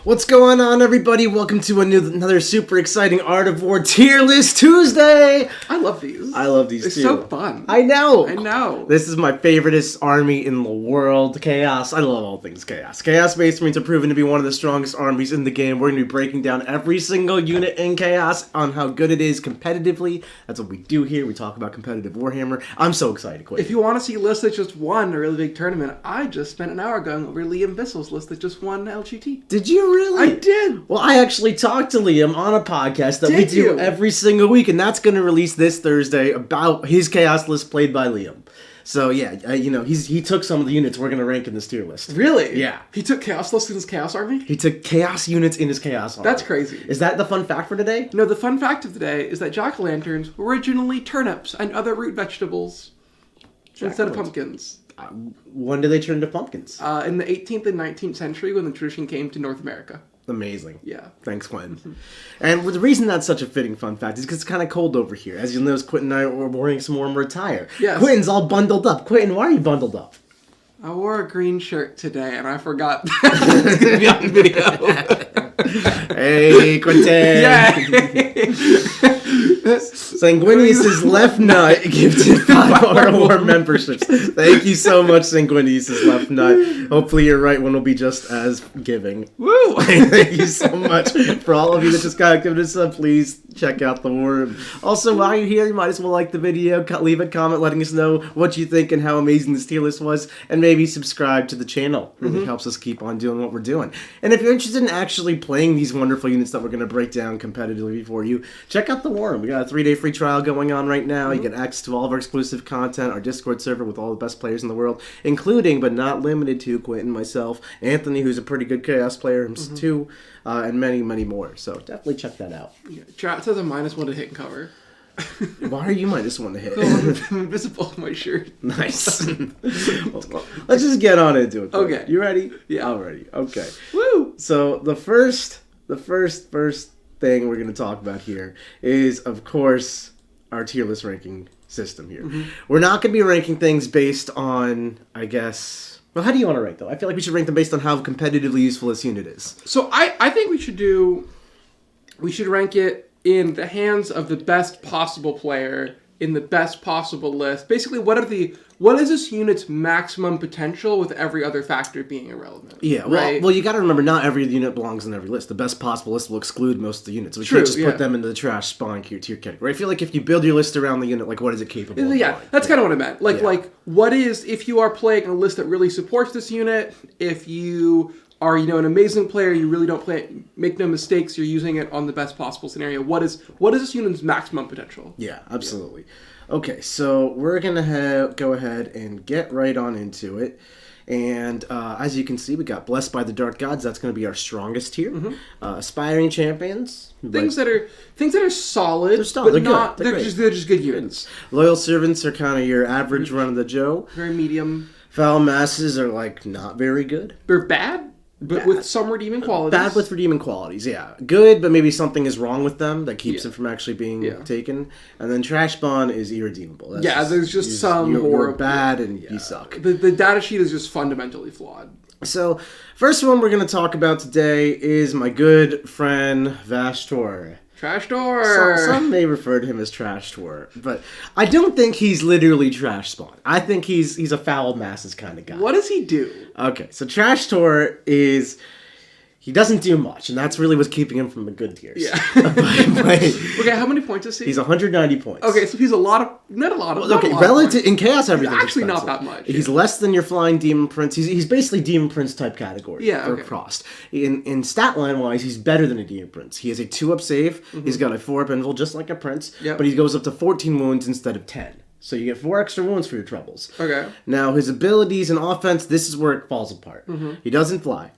What's going on, everybody? Welcome to another super exciting Art of War Tier List Tuesday! I love these. I love these too. It's so fun. I know! This is my favoriteest army in the world, Chaos. I love all things Chaos. Chaos Space Marines are proven to be one of the strongest armies in the game. We're going to be breaking down every single unit in Chaos on how good it is competitively. That's what we do here. We talk about competitive Warhammer. I'm so excited, Quinn. If you want to see lists that just won a really big tournament, I just spent an hour going over Liam Vissel's list that just won LGT. Did you really? I did. Well, I actually talked to Liam on a podcast that we do every single week, and that's going to release this Thursday about his Chaos list played by Liam. So yeah, he took some of the units we're going to rank in this tier list. Really? Yeah. He took Chaos lists in his Chaos army? He took Chaos units in his Chaos army. That's crazy. Is that the fun fact for today? No, the fun fact of the day is that jack-o'-lanterns were originally turnips and other root vegetables instead of pumpkins. When did they turn into pumpkins? In the 18th and 19th century when the tradition came to North America. Amazing. Yeah. Thanks, Quentin. And the reason that's such a fitting fun fact is because it's kind of cold over here. As you'll notice, Quentin and I were wearing some warmer attire. Yes. Quentin's all bundled up. Quentin, why are you bundled up? I wore a green shirt today, and I forgot that it's going to be on video. Hey, Quentin! Yay! Sanguinius' left nut gifted 5 Art of War memberships. Thank you so much, Sanguinius' left nut. Hopefully your right one will be just as giving. Woo! Thank you so much. For all of you that just got giving us up, please check out the war. Also, while you're here, you might as well like the video, leave a comment letting us know what you think and how amazing this tier list was, and maybe subscribe to the channel. It really helps us keep on doing what we're doing. And if you're interested in actually playing these wonderful units that we're going to break down competitively for you, check out the war. We got a 3-day free trial going on right now. You get access to all of our exclusive content, our Discord server with all the best players in the world, including but not limited to Quentin, myself, Anthony, who's a pretty good Chaos player too, and many, many more. So definitely check that out. Yeah, chat says a -1 to hit and cover. Why are you -1 to hit? I'm invisible in my shirt. Nice. Well, let's just get on into it. Okay. You ready? Yeah. Alrighty. Okay. Woo! So the first thing we're going to talk about here is, of course, our tier list ranking system here. We're not going to be ranking things based on, I guess... Well, how do you want to rank, though? I feel like we should rank them based on how competitively useful this unit is. So I think we should rank it in the hands of the best possible player in the best possible list. Basically, what is this unit's maximum potential with every other factor being irrelevant? Yeah, well, you got to remember, not every unit belongs in every list. The best possible list will exclude most of the units. So we can't just put them into the trash spawn tier category. I feel like if you build your list around the unit, like, what is it capable of? Yeah, that's kind of what I meant. Like, what is, if you are playing a list that really supports this unit, if you are, an amazing player, you really don't make no mistakes, you're using it on the best possible scenario. What is this unit's maximum potential? Yeah, absolutely. Yeah. Okay, so we're going to go ahead and get right on into it. And as you can see, we got Blessed by the Dark Gods. That's going to be our strongest tier. Aspiring Champions. Things that are solid. They're solid. But They're they're good. They're just good units. Loyal Servants are kind of your average run-of-the-Joe. Very medium. Foul Masses are, like, not very good. They're bad. But with some redeeming qualities. Bad with redeeming qualities, yeah. Good, but maybe something is wrong with them that keeps them from actually being taken. And then Trash Spawn is irredeemable. There's just some horrible... You're bad and you suck. The data sheet is just fundamentally flawed. So, first one we're going to talk about today is my good friend Trashtorr. Trashtorr! Some may refer to him as Trashtorr, but I don't think he's literally Trash Spawn. I think he's a foul masses kind of guy. What does he do? Okay, so Trashtorr is... He doesn't do much, and that's really what's keeping him from the good tiers. Yeah. Okay, how many points is he? He's 190 points. Okay, so he's not a lot of relative in Chaos, everything's actually expensive. Not that much. He's less than your Flying Demon Prince. He's basically Demon Prince type category for Frost. In stat line wise, he's better than a Demon Prince. He has a 2-up save. He's got a 4-up invul, just like a Prince, but he goes up to 14 wounds instead of 10. So you get 4 extra wounds for your troubles. Okay. Now, his abilities and offense, this is where it falls apart. He doesn't fly.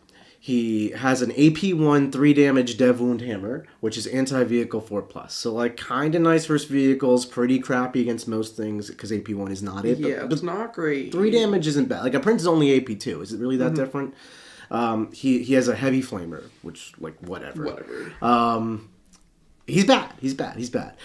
He has an AP1 3-damage Dev Wound Hammer, which is anti-vehicle 4+. So, like, kind of nice versus vehicles, pretty crappy against most things, because AP1 is not it. Yeah, it's not great. 3 damage isn't bad. Like, a Prince is only AP2. Is it really that different? He has a Heavy Flamer, which, like, whatever. Whatever. He's bad. He's bad.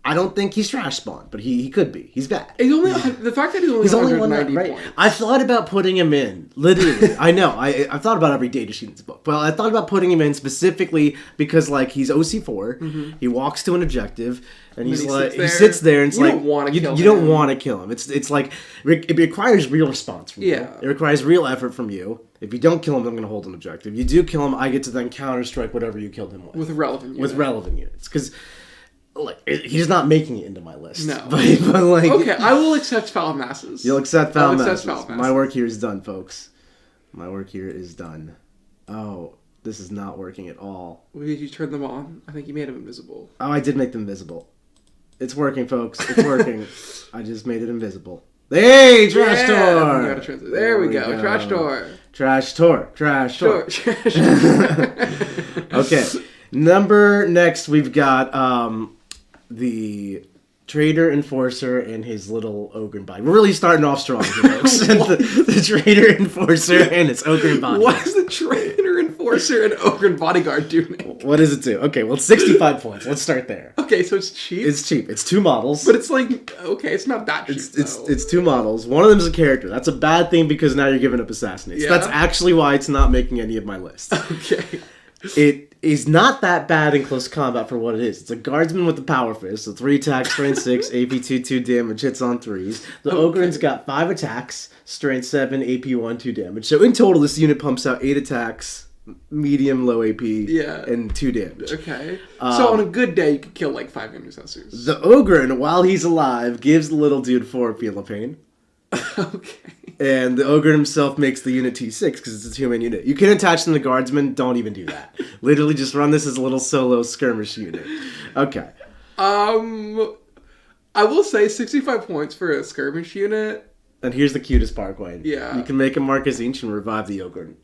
I don't think he's trash spawn, but he could be. He's bad. He's only the fact that he's only 190 points. I thought about putting him in. Literally, I know. I thought about every data sheet in this book, but I thought about putting him in specifically because like he's OC4. Mm-hmm. He walks to an objective, and he sits there, and it's like you don't want to kill him. It's like it requires real response from you. It requires real effort from you. If you don't kill him, I'm going to hold an objective. You do kill him, I get to then counter strike whatever you killed him with. With relevant units, because like he's not making it into my list. No, but like okay, I will accept foul masses. You'll accept foul masses. My work here is done, folks. My work here is done. Oh, this is not working at all. Did you turn them on? I think you made them invisible. Oh, I did make them visible. It's working, folks. It's working. I just made it invisible. Hey, Trashtorr! There we go. Trashtorr. Trashtorr. Okay. Next, we've got the Traitor Enforcer and his little ogre body. We're really starting off strong here, folks. the Traitor Enforcer and his ogre body. What does the Traitor Enforcer and ogre bodyguard do? What does it do? Okay, well, it's 65 points. Let's start there. Okay, so it's cheap? It's cheap. It's 2 models. But it's like, okay, it's not that cheap, It's 2 models. One of them is a character. That's a bad thing because now you're giving up Assassinates. Yeah. That's actually why it's not making any of my list. Okay. It is not that bad in close combat for what it is. It's a Guardsman with the Power Fist, so 3 attacks, strength 6, AP 2 damage, hits on 3s. The Ogren's got 5 attacks, strength 7, AP 1, 2 damage. So in total, this unit pumps out 8 attacks, medium, low AP, and 2 damage. Okay. So on a good day, you could kill like 5 intercessors. The Ogren, while he's alive, gives the little dude 4 Feel of Pain. Okay. And the Ogre himself makes the unit T6 because it's a 2-man unit. You can attach them to Guardsman. Don't even do that. Literally just run this as a little solo skirmish unit. Okay. I will say 65 points for a skirmish unit. And here's the cutest part, Wayne. Yeah. You can make a Marcus Inch and revive the Ogre.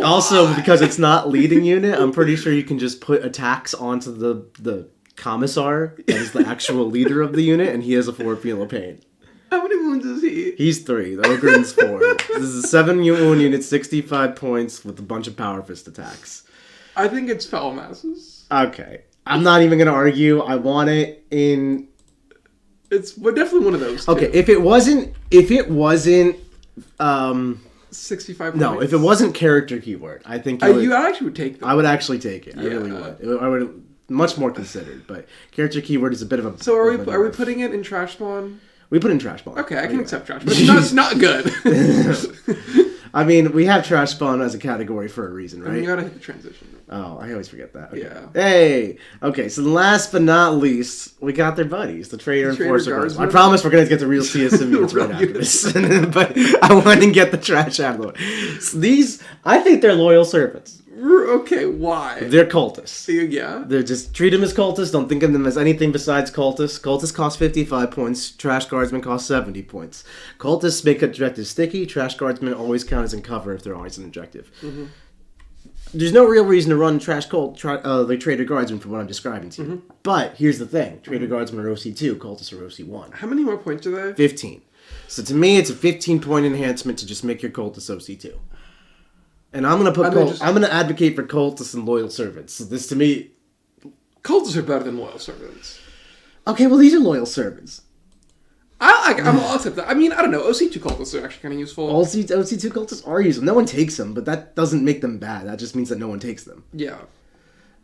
Also, because it's not leading unit, I'm pretty sure you can just put attacks onto the Commissar, that is the actual leader of the unit, and he has a 4 Feel of Pain. How many wounds is he? He's 3. The Ogren's 4. This is a 7-wound unit, 65 points with a bunch of Power Fist attacks. I think it's foul masses. Okay. I'm not even going to argue. I want it in... It's definitely one of those two. Okay, if it wasn't 65 points. No, if it wasn't character keyword, I think you actually would take them. I would actually take it. I really would. I would... Much more considered, but character keyword is a bit of a... So are we putting it in trash spawn? We put in trash spawn. Okay, I can accept trash spawn. It's not good. I mean, we have trash spawn as a category for a reason, right? And you gotta hit the transition. Oh, I always forget that. Okay. Yeah. Hey! Okay, so last but not least, we got their buddies, the Traitor Enforcer. I promise we're going to get the real CSM units right after this. But I want to get the trash out of the way. So these, I think they're loyal servants. Okay, why? They're cultists. Yeah. They're just treat them as cultists. Don't think of them as anything besides cultists. Cultists cost 55 points. Trash Guardsmen cost 70 points. Cultists make objectives sticky. Trash Guardsmen always count as in cover if they're always an objective. Mm-hmm. There's no real reason to run the Traitor Guardsmen from what I'm describing to you. Mm-hmm. But here's the thing. Traitor Guardsmen are OC2. Cultists are OC1. How many more points are they? 15. So to me, it's a 15-point enhancement to just make your cultists OC2. And I'm gonna I'm gonna advocate for cultists and loyal servants. So this to me, cultists are better than loyal servants. Okay, well these are loyal servants. I'll accept that. I mean, I don't know. OC2 cultists are actually kind of useful. OC2 cultists are useful. No one takes them, but that doesn't make them bad. That just means that no one takes them. Yeah.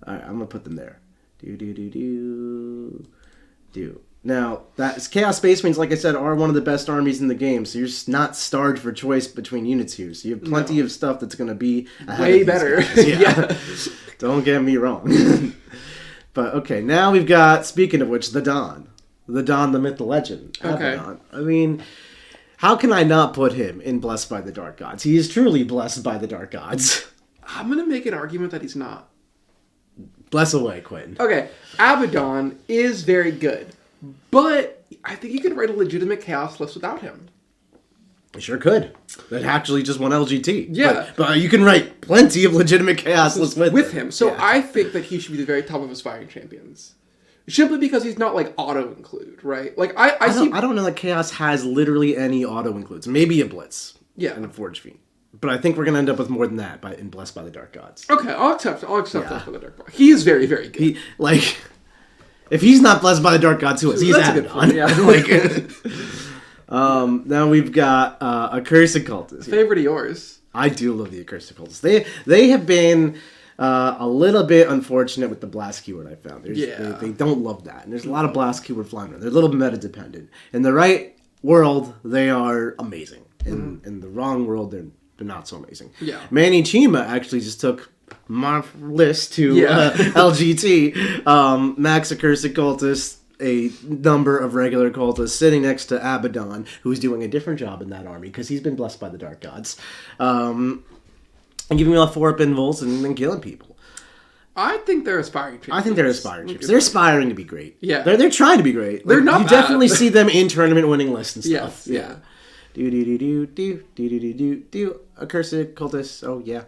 All right, I'm gonna put them there. Do. Now, Chaos Space Marines, like I said, are one of the best armies in the game, so you're just not starved for choice between units here. So you have plenty of stuff that's going to be way better. Yeah. Don't get me wrong. But, okay, now we've got, speaking of which, the Don. The Don, the myth, the legend. Okay. Abaddon. I mean, how can I not put him in Blessed by the Dark Gods? He is truly blessed by the Dark Gods. I'm going to make an argument that he's not. Bless away, Quentin. Okay, Abaddon is very good. But I think you could write a legitimate Chaos list without him. You sure could. That actually just won LGT. Yeah. But you can write plenty of legitimate Chaos lists with him. So yeah. I think that he should be the very top of aspiring champions. Simply because he's not like auto-include, right? Like I don't know that Chaos has literally any auto-includes. Maybe a Blitz. Yeah. And a Forgefiend. But I think we're gonna end up with more than that in Blessed by the Dark Gods. Okay, I'll accept Blessed by the Dark Gods. He is very, very good. If he's not Blessed by the Dark Gods, who is? He's Abaddon. Yeah. Now we've got Accursed Cultists. Favorite of yours? I do love the Accursed Cultists. They have been a little bit unfortunate with the blast keyword I found. They don't love that. And there's a lot of blast keyword flying around. They're a little meta dependent. In the right world, they are amazing. In the wrong world, they're not so amazing. Yeah. Manny Chima actually just took my list to LGT. Max Accursed Cultist, a number of regular cultists sitting next to Abaddon, who's doing a different job in that army because he's been blessed by the Dark Gods. And giving me all 4-up invols and then killing people. I think they're aspiring champions. I think they're aspiring champions. They're aspiring to be great. Yeah. They're trying to be great. They're not You bad. definitely see them in tournament winning lists and stuff. Yes, yeah. Do. Accursed Cultists. Oh, yeah.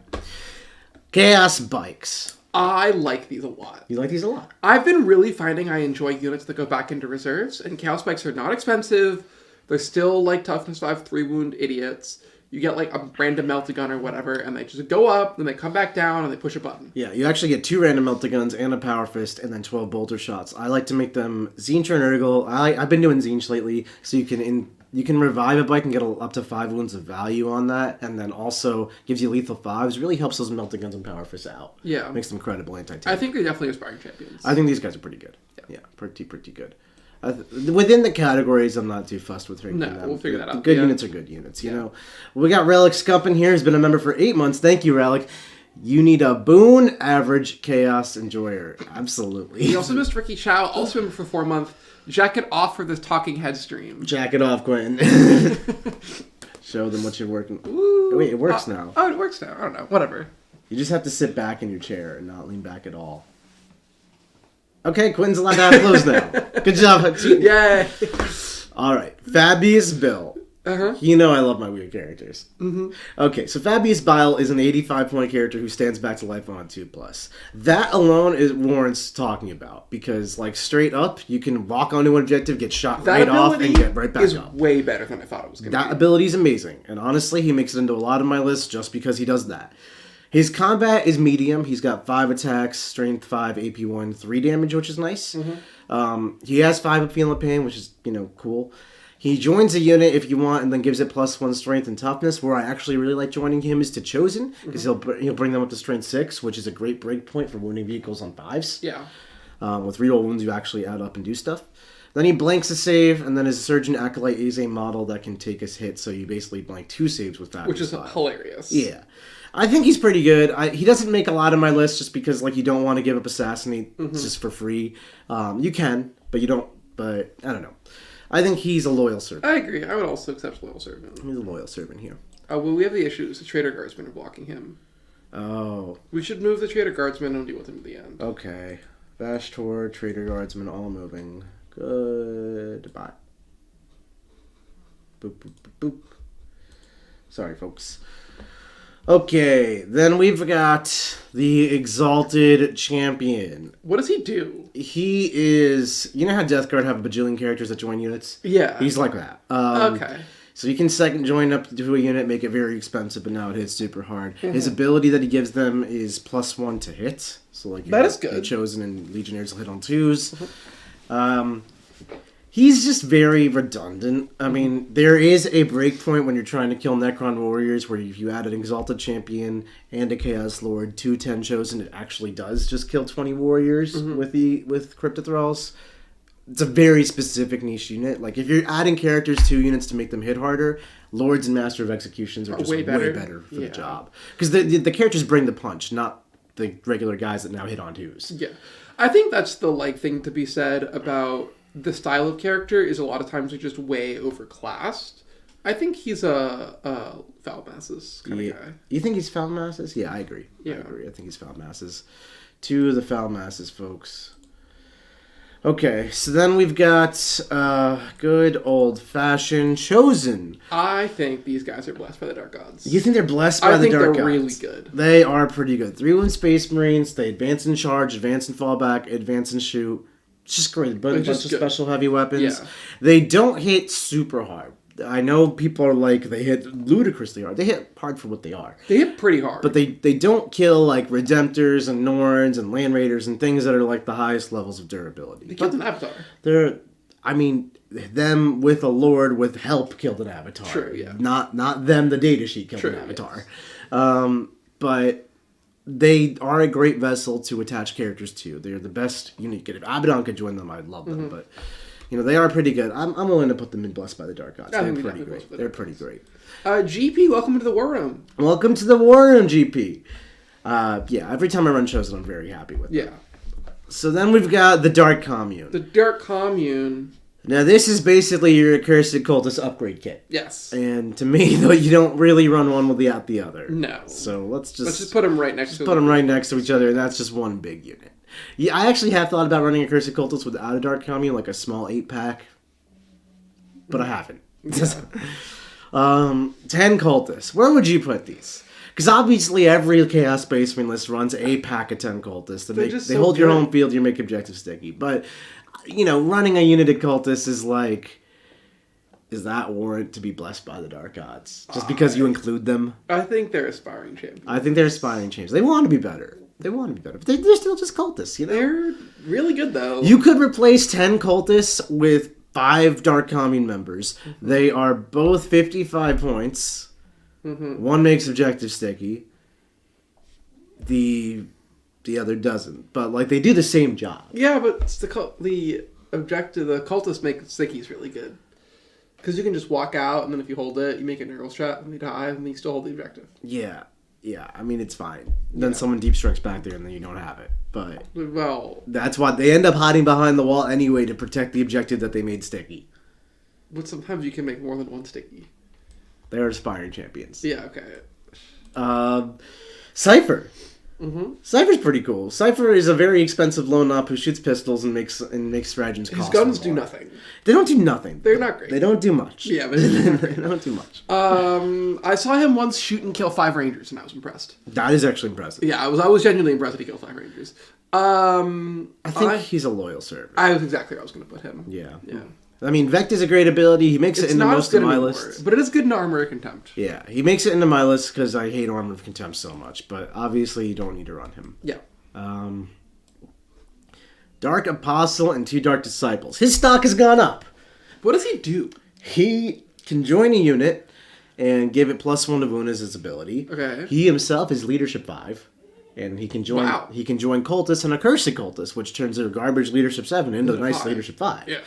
Chaos Bikes. I like these a lot. You like these a lot? I've been really finding I enjoy units that go back into reserves, and Chaos Bikes are not expensive. They're still like toughness 5, 3-wound idiots. You get like a random melta-gun or whatever, and they just go up, then they come back down, and they push a button. Yeah, you actually get 2 random melta-guns and a power fist, and then 12 bolter shots. I like to make them Zinch or Nurgle. I've been doing Zinch lately, so you can revive a bike and get up to 5 wounds of value on that, and then also gives you lethal 5s. Really helps those melta-guns and power fists out. Yeah. Makes them credible anti-tank. I think they're definitely aspiring champions. I think these guys are pretty good. Yeah, pretty good. Within the categories, I'm not too fussed with ranking them. We'll figure that out. Good units are good units, you know. We got Relic Scump in here. He's been a member for 8 months. Thank you, Relic. You need a boon average chaos enjoyer. Absolutely. He also missed Ricky Chow, also member for 4 months. Jack it off for this Talking Head stream. Jack it off, Quentin. Show them what you're working. Ooh. Wait, it works now. Oh, it works now. I don't know. Whatever. You just have to sit back in your chair and not lean back at all. Okay, Quentin's allowed to have clothes now. Good job. Yay. All right, Fabius Bile. You know I love my weird characters. Okay, so Fabius Bile is an 85-point character who stands back to life on 2+. That alone warrants talking about because, like, straight up, you can walk onto an objective, get shot right off, and get right back up. Way better than I thought it was going to be. That ability is amazing, and honestly, he makes it into a lot of my lists just because he does that. His combat is medium. He's got 5 attacks, strength 5, AP 1, 3 damage, which is nice. He has 5 of Feel of Pain, which is, cool. He joins a unit if you want and then gives it +1 strength and toughness. Where I actually really like joining him is to Chosen, because he'll bring them up to strength 6, which is a great break point for wounding vehicles on 5s. Yeah. With reroll wounds, you actually add up and do stuff. Then he blanks a save, and then his Surgeon Acolyte is a model that can take his hit, so you basically blank 2 saves with that. Which is hilarious. Yeah. I think he's pretty good. He doesn't make a lot of my list just because, you don't want to give up Assassinate just for free. You can, but you don't. But, I don't know. I think he's a loyal servant. I agree. I would also accept loyal servant. He's a loyal servant here. Well, we have the issues. The Traitor Guardsman are blocking him. Oh. We should move the Traitor Guardsman and deal with him at the end. Okay. Trashtorr, Traitor Guardsman, all moving. Goodbye. Boop, boop, boop, boop. Sorry, folks. Okay, then we've got the Exalted Champion. What does he do? He is... You know how Death Guard have a bajillion characters that join units? Yeah. He's like that. Okay. So you can second join up to a unit, make it very expensive, but now it hits super hard. His ability that he gives them is +1 to hit. So that is good. Chosen and Legionaries will hit on 2s. He's just very redundant. I mean, there is a breakpoint when you're trying to kill Necron Warriors where if you add an Exalted Champion and a Chaos Lord to 10 Chosen, it actually does just kill 20 Warriors with Cryptothralls. It's a very specific niche unit. Like, if you're adding characters to units to make them hit harder, Lords and Master of Executions are just way better for the job. Because the characters bring the punch, not the regular guys that now hit on 2s. Yeah. I think that's the, thing to be said about the style of character is a lot of times they're just way overclassed. I think he's a Foul Masses kind of guy. You think he's Foul Masses? Yeah, I agree. Yeah. I agree. I think he's Foul Masses. To the Foul Masses, folks. Okay, so then we've got good old-fashioned Chosen. I think these guys are blessed by the Dark Gods. You think they're blessed by the Dark Gods? I think they're really good. They are pretty good. 3-1 Space Marines. They advance and charge, advance and fall back, advance and shoot. It's just great. A bunch of special heavy weapons. Yeah. They don't hit super hard. I know people are like, they hit ludicrously hard. They hit hard for what they are. They hit pretty hard. But they don't kill like Redemptors and Norns and Land Raiders and things that are like the highest levels of durability. They killed an Avatar. Them with a Lord with help killed an Avatar. True, yeah. Not them, the Datasheet killed an Avatar. Yes. But they are a great vessel to attach characters to. They're the best unit you could. If Abaddon could join them, I'd love them. But they are pretty good. I'm willing to put them in Blessed by the Dark Gods. They're pretty great. They're pretty great. GP, welcome to the War Room. Welcome to the War Room, GP. Every time I run shows, I'm very happy with them. So then we've got the Dark Commune. The Dark Commune. Now this is basically your Accursed Cultist upgrade kit. Yes. And to me, though, you don't really run one without the other. No. So let's just put them right next to put them right next to each other, and that's just one big unit. Yeah, I actually have thought about running Accursed Cultists without a Dark Commune, like a small 8-pack, but I haven't. Yeah. 10 Cultists. Where would you put these? Because obviously every Chaos Space Marine list runs a pack of 10 Cultists. They hold your home field, you make objectives sticky. But, running a unit of Cultists is like... Is that warrant to be blessed by the Dark Gods? Just because you include them? I think they're aspiring champions. They want to be better. But they're still just cultists, They're really good, though. You could replace 10 cultists with 5 Dark Commune members. Mm-hmm. They are both 55 points. Mm-hmm. One makes objective sticky. The other doesn't. But, they do the same job. Yeah, but it's the cultists make stickies really good. Because you can just walk out, and then if you hold it, you make a neural trap, and they die, and then you still hold the objective. Yeah, it's fine. Then someone deep strikes back there, and then you don't have it. But that's why they end up hiding behind the wall anyway to protect the objective that they made sticky. But sometimes you can make more than one sticky. They're aspiring champions. Yeah, okay. Cypher. Mm-hmm. Cypher's pretty cool. Cypher is a very expensive lone op who shoots pistols and makes stratagems cost. His guns do nothing. They don't do nothing. They're not great. They don't do much. Yeah, but they don't do much. I saw him once shoot and kill 5 Rangers, and I was impressed. That is actually impressive. Yeah, I was genuinely impressed that he killed 5 Rangers. I think he's a loyal servant. I was exactly where I was going to put him. Yeah. I mean, Vect is a great ability. He makes it into most of my lists. But it is good in Armor of Contempt. Yeah, he makes it into my list because I hate Armor of Contempt so much. But obviously, you don't need to run him. Yeah. Dark Apostle and 2 Dark Disciples. His stock has gone up. What does he do? He can join a unit and give it +1 to wound as his ability. Okay. He himself is Leadership 5. And he can join. Wow. He can join Cultists and Accursed Cultists, which turns their garbage Leadership 7 into a nice Leadership 5. Yeah.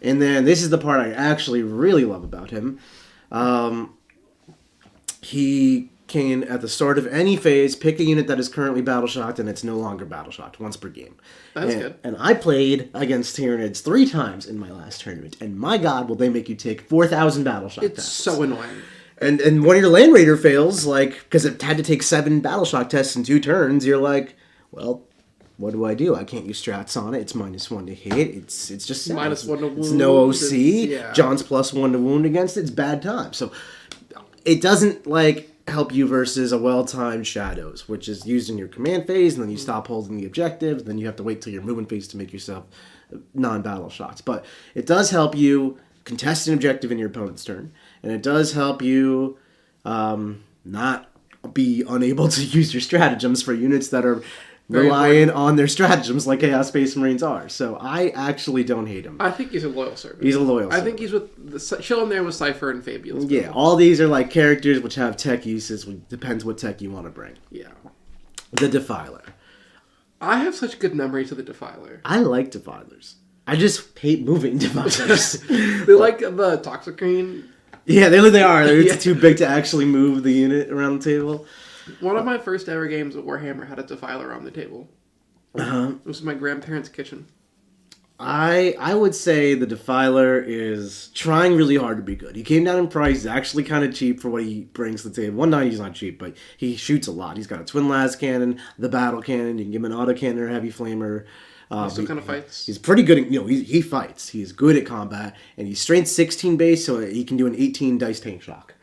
And then this is the part I actually really love about him. He can, at the start of any phase, pick a unit that is currently battle-shocked and it's no longer battle-shocked once per game. That's good. And I played against Tyranids 3 times in my last tournament. And my God, will they make you take 4,000 battle-shock tests. It's so annoying. And when your Land Raider fails, because it had to take 7 battle-shock tests in 2 turns, you're like, well... What do? I can't use strats on it. It's -1 to hit. It's just sad. -1 to wound. It's no OC. John's +1 to wound against it. It's bad time. So it doesn't help you versus a well-timed Shadows, which is used in your command phase, and then you stop holding the objectives. Then you have to wait till your movement phase to make yourself non-battle shots. But it does help you contest an objective in your opponent's turn, and it does help you not be unable to use your stratagems for units that are relying on their stratagems like Chaos Space Marines are. So I actually don't hate him. I think he's a loyal servant. He's a loyal servant. I think he's chilling there with Cypher and Fabius Bile. Yeah, all these are characters which have tech uses. Depends what tech you want to bring. Yeah. The Defiler. I have such good memories of the Defiler. I like Defilers. I just hate moving Defilers. They like the Toxicrane. Yeah, they are. They're too big to actually move the unit around the table. One of my first ever games of Warhammer had a Defiler on the table. It was my grandparents' kitchen. I would say the Defiler is trying really hard to be good. He came down in price. He's actually kind of cheap for what he brings to the table. 190 is not cheap, but he shoots a lot. He's got a twin las cannon, the battle cannon. You can give him an autocannon or heavy flamer. He still kind of fights. He's pretty good at, he fights. He's good at combat, and he's strength 16 base, so he can do an 18 dice tank shock.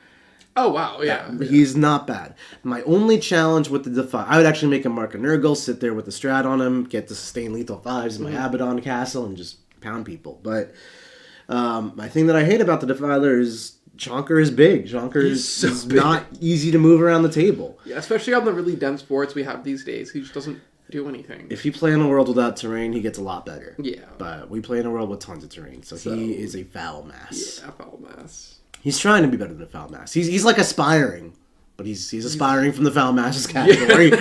Oh, wow, yeah. He's not bad. My only challenge with the Defiler, I would actually make him mark a Nurgle, sit there with the strat on him, get the sustained lethal 5s in my Abaddon castle, and just pound people. But my thing that I hate about the Defiler is Chonker is big. Chonker is so big. not easy to move around the table. Yeah, especially on the really dense boards we have these days. He just doesn't do anything. If you play in a world without terrain, he gets a lot better. Yeah. But we play in a world with tons of terrain, so he is a foul mass. Yeah, foul mass. He's trying to be better than a foul mass. He's like aspiring, but he's aspiring from the foul masses category.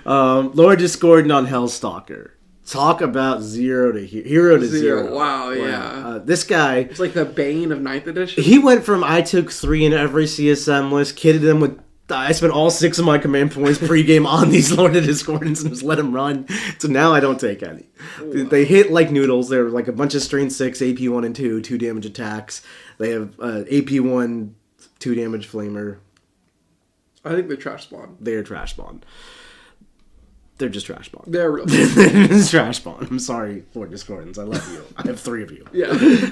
Lord Discordant on Hellstalker. Talk about hero to zero. Wow, yeah. This guy... It's like the bane of 9th edition. He went from I took 3 in every CSM list, kitted them with... I spent all 6 of my command points pregame on these Lord of Discordants and just let them run. So now I don't take any. Wow. They hit like noodles. They're like a bunch of Strain 6, AP 1 and 2, 2 damage attacks. They have AP 1, 2 damage flamer. I think they're trash spawn. They're trash spawn. They're just trash spawn. They're real. They're just trash spawn. I'm sorry, Lord Discordants. I love you. I have 3 of you. Yeah.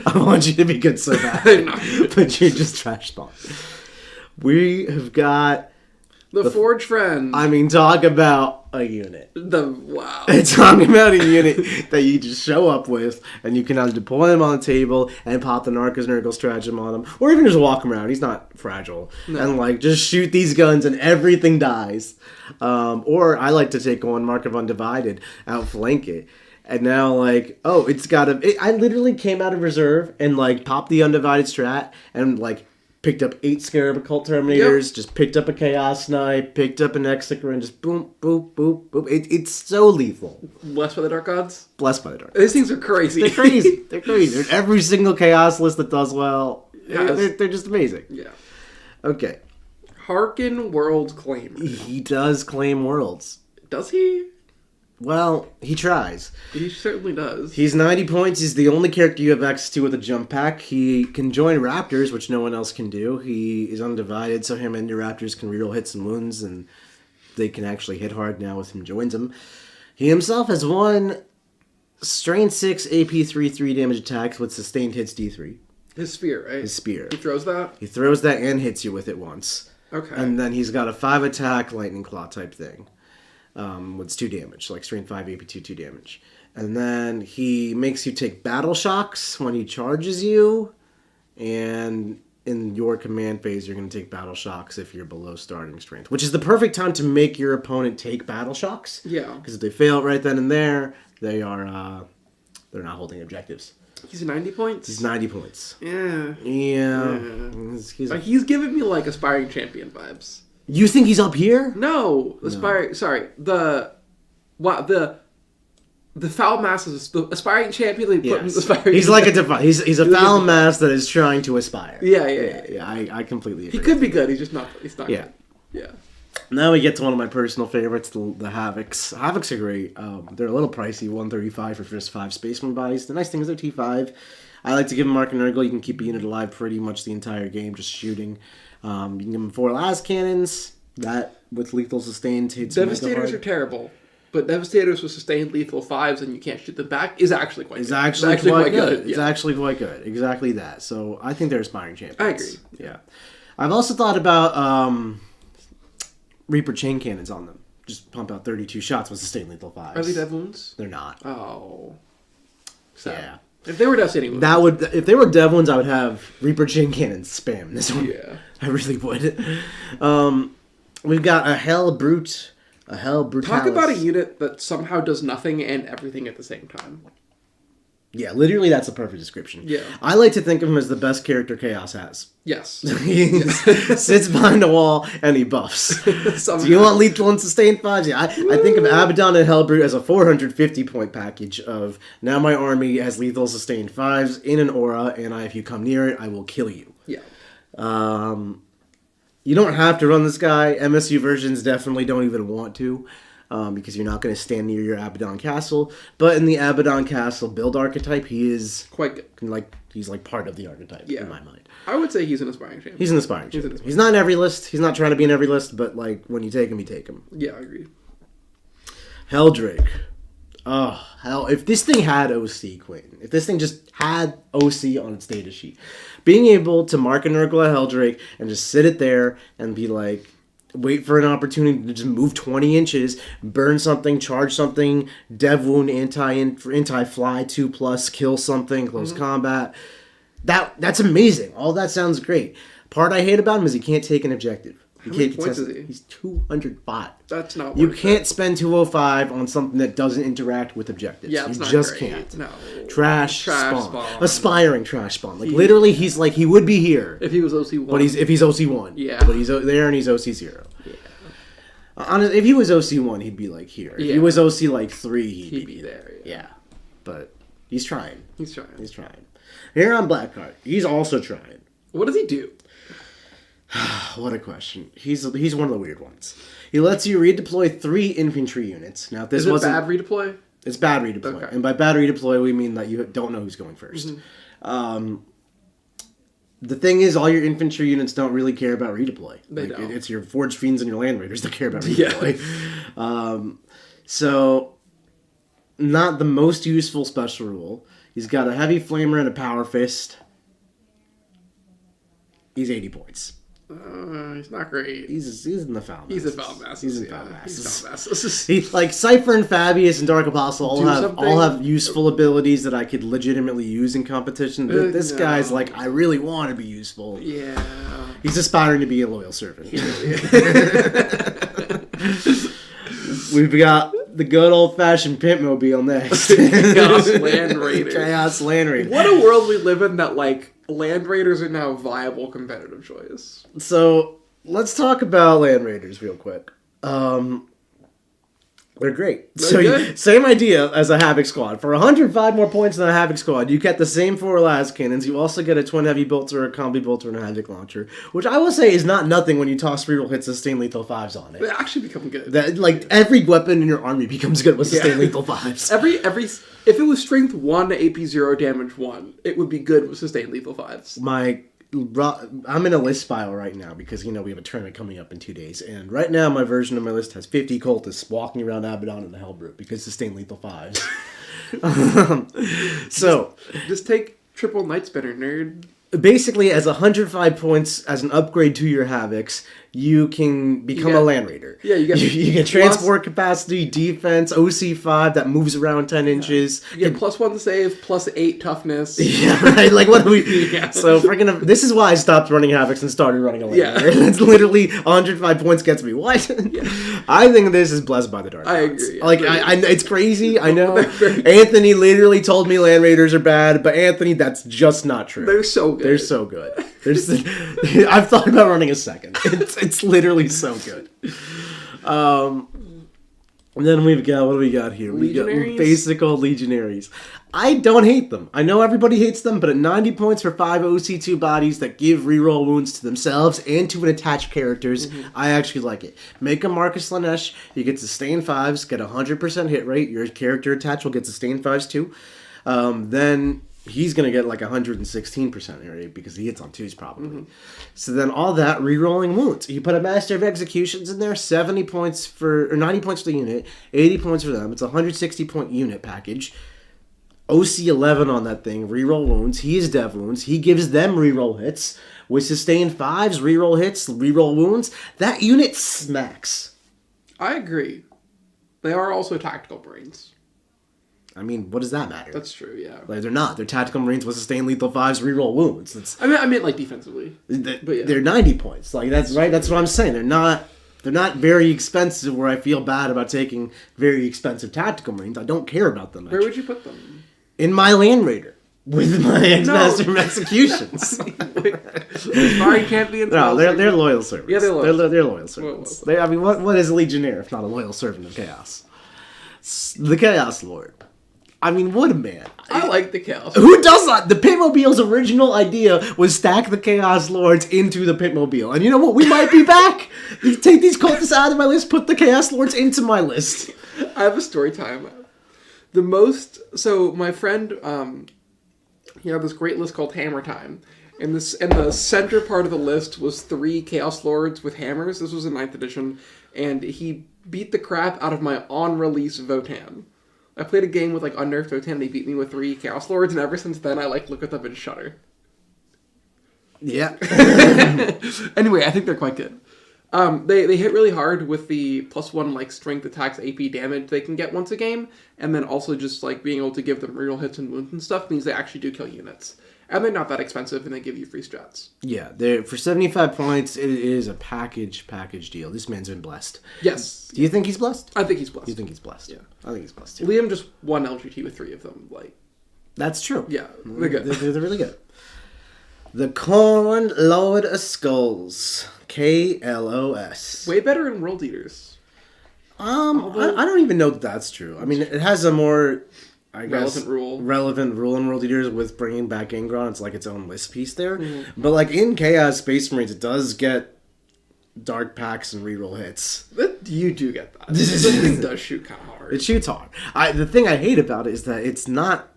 I want you to be good so bad. But you're just trash spawn. We have got... The Forgefiend. I mean, talk about a unit. Wow. Talk about a unit that you just show up with, and you can either deploy him on the table and pop the Narcos Nurgle stratagem on him, or even just walk him around. He's not fragile. No. And, like, just shoot these guns and everything dies. Or I like to take one Mark of Undivided, outflank it. And now, like, it's got a... I literally came out of reserve and, like, popped the Undivided strat and, like, picked up 8 Scarab Occult Terminators, just picked up a Chaos Snipe, picked up an Executor, and just boom, boop, boop, boop. It's so lethal. Blessed by the Dark Gods? Blessed by the Dark Gods. These things are crazy. They're crazy. They're crazy. They're every single Chaos list that does well. Yes. They're just amazing. Yeah. Okay. Haarken Worldclaimer. He does claim worlds. Does he? Well, he tries. He certainly does. He's 90 points. He's the only character you have access to with a jump pack. He can join Raptors, which no one else can do. He is undivided, so him and your Raptors can reroll hits and wounds, and they can actually hit hard now with him joins them. He himself has 1 Strain 6 AP 3 damage attacks with sustained hits D3. His spear, right? His spear. He throws that? He throws that and hits you with it once. Okay. And then he's got a 5 attack Lightning Claw type thing. With 2 damage, like Strain 5 AP 2 damage. And then he makes you take battle shocks when he charges you, and in your command phase you're going to take battle shocks if you're below starting strength, which is the perfect time to make your opponent take battle shocks. Yeah. Because if they fail right then and there, they are they're not holding objectives. He's 90 points? He's 90 points. Yeah. He's giving me like Aspiring Champion vibes. You think he's up here? No, sorry. The foul mass is the Aspiring Champion. They put in the Aspiring. He's like a Defiler. He's a foul mass that is trying to aspire. Yeah. I completely agree. He could be good. He's just not. He's not. Yeah. Good. Yeah. Now we get to one of my personal favorites, the Havocs. Havocs are great. They're a little pricey, $135 for just 5 Space Marine bodies. The nice thing is they're T5. I like to give them Mark and Nurgle. You can keep a unit alive pretty much the entire game, just shooting. You can give them 4 las cannons. That with lethal sustained hits. Devastators are terrible, but Devastators with sustained lethal 5s and you can't shoot them back is actually quite good. It's actually quite good. It's actually quite good. Exactly that. So I think they're aspiring champions. I agree. Yeah. I've also thought about Reaper chain cannons on them. Just pump out 32 shots with sustained lethal 5s. Are they dev wounds? They're not. Oh. So. Yeah. If they were devastating wounds. If they were dev ones, I would have Reaper chain cannons spam this one. Yeah. I really would. We've got a Helbrute. Talk about a unit that somehow does nothing and everything at the same time. Yeah, literally that's a perfect description. Yeah. I like to think of him as the best character Chaos has. Yes. He sits behind a wall and he buffs. Do you want lethal and sustained 5s? Yeah, I think of Abaddon and Helbrute as a 450 point package of now my army has lethal sustained 5s in an aura, and if you come near it, I will kill you. Yeah. You don't have to run this guy. MSU versions definitely don't even want to. Because you're not going to stand near your Abaddon Castle. But in the Abaddon Castle build archetype, he is quite good. He's like part of the archetype in my mind. I would say he's an aspiring champion. He's an aspiring champion. He's not in every list. He's not trying to be in every list, but like when you take him, you take him. Yeah, I agree. Heldrake. Oh, hell. If this thing had OC, Quentin. If this thing just had OC on its data sheet. Being able to mark a Nurgle at Heldrake and just sit it there and be like, wait for an opportunity to just move 20 inches, burn something, charge something, dev wound, anti-fly, 2+, kill something, close combat. That's amazing. All that sounds great. Part I hate about him is he can't take an objective. How many points is he? He's 205. That's not You worth can't it. spend 205 on something that doesn't interact with objectives. Yeah, it's you not just great. can't. No. Trash spawn. spawn. Aspiring trash spawn. Like, literally, he's like, he would be here. If he was OC1. But if he's OC1. Yeah. But he's there and he's OC0. Yeah. If he was OC1, he'd be, like, here. If he was OC, like, 3, he'd be there. Yeah. But he's trying. He's trying. He's trying. Huron Blackheart. He's also trying. What does he do? What a question. He's one of the weird ones. He lets you redeploy 3 infantry units. Now, if this wasn't bad redeploy? It's bad redeploy. Okay. And by bad redeploy, we mean that you don't know who's going first. Mm-hmm. The thing is, all your infantry units don't really care about redeploy. They don't. It's your Forgefiends and your Land Raiders that care about Yeah. redeploy. So, not the most useful special rule. He's got a Heavy Flamer and a Power Fist. He's 80 points. He's not great. He's in the foul masses. He's a foul masses. He's in yeah. foul masses. He's foul masses. He, like, Cypher and Fabius and Dark Apostle all something. have useful abilities that I could legitimately use in competition. But this No. guy's like, I really want to be useful. Yeah. He's aspiring to be a loyal servant. We've got the good old-fashioned Pimp-mobile next. Chaos Land Raiders. Chaos Land Raiders. What a world we live in that, like, Land Raiders are now a viable competitive choice. So, let's talk about Land Raiders real quick. They're great. Good. Same idea as a Havoc squad. For 105 more points than a Havoc squad, you get the same 4 las cannons. You also get a twin heavy bolter, a combi bolter, and a Havoc launcher, which I will say is not nothing when you toss reroll hits sustain lethal 5s on it. They actually become good. That, like, every weapon in your army becomes good with sustain lethal 5s. If it was strength 1 to AP 0 damage 1, it would be good with sustained lethal 5s. I'm in a list file right now because, we have a tournament coming up in 2 days. And right now, my version of my list has 50 cultists walking around Abaddon and the Helbrute because sustain lethal 5s. So, just take triple Night Spinner, nerd. Basically, as 105 points as an upgrade to your Havocs, you can become a Land Raider. Yeah, you get transport capacity, defense, OC5 that moves around 10 inches. You get +1 to save, +8 toughness. Yeah, right. Like, what do we? Yeah. So freaking. This is why I stopped running Havocs and started running a Land Raider. It's literally 105 points gets me. What? Yeah. I think this is blessed by the dark. I agree. Like, I it's crazy. I know. Anthony literally told me Land Raiders are bad, but Anthony, that's just not true. They're so good. They're so good. I've thought about running a second. It's literally so good. And then we've got, what do we got here? We got basic old Legionaries. I don't hate them. I know everybody hates them, but at 90 points for 5 OC2 bodies that give reroll wounds to themselves and to an attached characters, I actually like it. Make a Marcus Lanesh, you get sustain 5s, get 100% hit rate, your character attached will get sustain 5s too. Then he's going to get like 116% hit rate because he hits on 2s probably. So then all that re-rolling wounds. You put a Master of Executions in there, 90 points for the unit, 80 points for them. It's a 160 point unit package. OC 11 on that thing, re-roll wounds. He is dev wounds. He gives them re-roll hits. With sustain 5s, re-roll hits, re-roll wounds. That unit smacks. I agree. They are also tactical brains. I mean, what does that matter? That's true, yeah. Like, they're not. They're tactical marines with sustain lethal 5s, reroll wounds. I meant like defensively. They're 90 points. Like, that's right. That's what I'm saying. They're not very expensive where I feel bad about taking very expensive tactical marines. I don't care about them much. Where would you put them? In my Land Raider. With my Ex-Master of Executions. Sorry, can't be in. No, they're loyal servants. Yeah, they're loyal. They're loyal servants. What is a Legionnaire if not a loyal servant of Chaos? The Chaos Lord. I mean, what a man. I like the Chaos. Who does that? The Pitmobile's original idea was stack the Chaos Lords into the Pitmobile. And you know what? We might be back. Take these cultists out of my list, put the Chaos Lords into my list. I have a story time. So my friend, he had this great list called Hammer Time. And the center part of the list was 3 Chaos Lords with hammers. This was in 9th edition. And he beat the crap out of my on-release Votan. I played a game with unnerfed Votan. They beat me with 3 Chaos Lords, and ever since then I look at them and shudder. Yeah. Anyway, I think they're quite good. They hit really hard with the +1 strength attacks AP damage they can get once a game, and then also just being able to give them reroll hits and wounds and stuff means they actually do kill units. and they're not that expensive, and they give you free strats. Yeah, for 75 points, it is a package deal. This man's been blessed. Yes. Do you think he's blessed? I think he's blessed. You think he's blessed? Yeah. I think he's blessed, too. Liam just won LGT with 3 of them. That's true. Yeah, they're good. They're really good. The Khorne Lord of Skulls. KLOS. Way better in World Eaters. I don't even know that that's true. I mean, it has a more... relevant rule in World Eaters with bringing back Ingron. It's like its own list piece there. Mm-hmm. But in Chaos Space Marines, it does get dark packs and reroll hits. You do get that. This thing does shoot kind of hard. It shoots hard. The thing I hate about it is that it's not...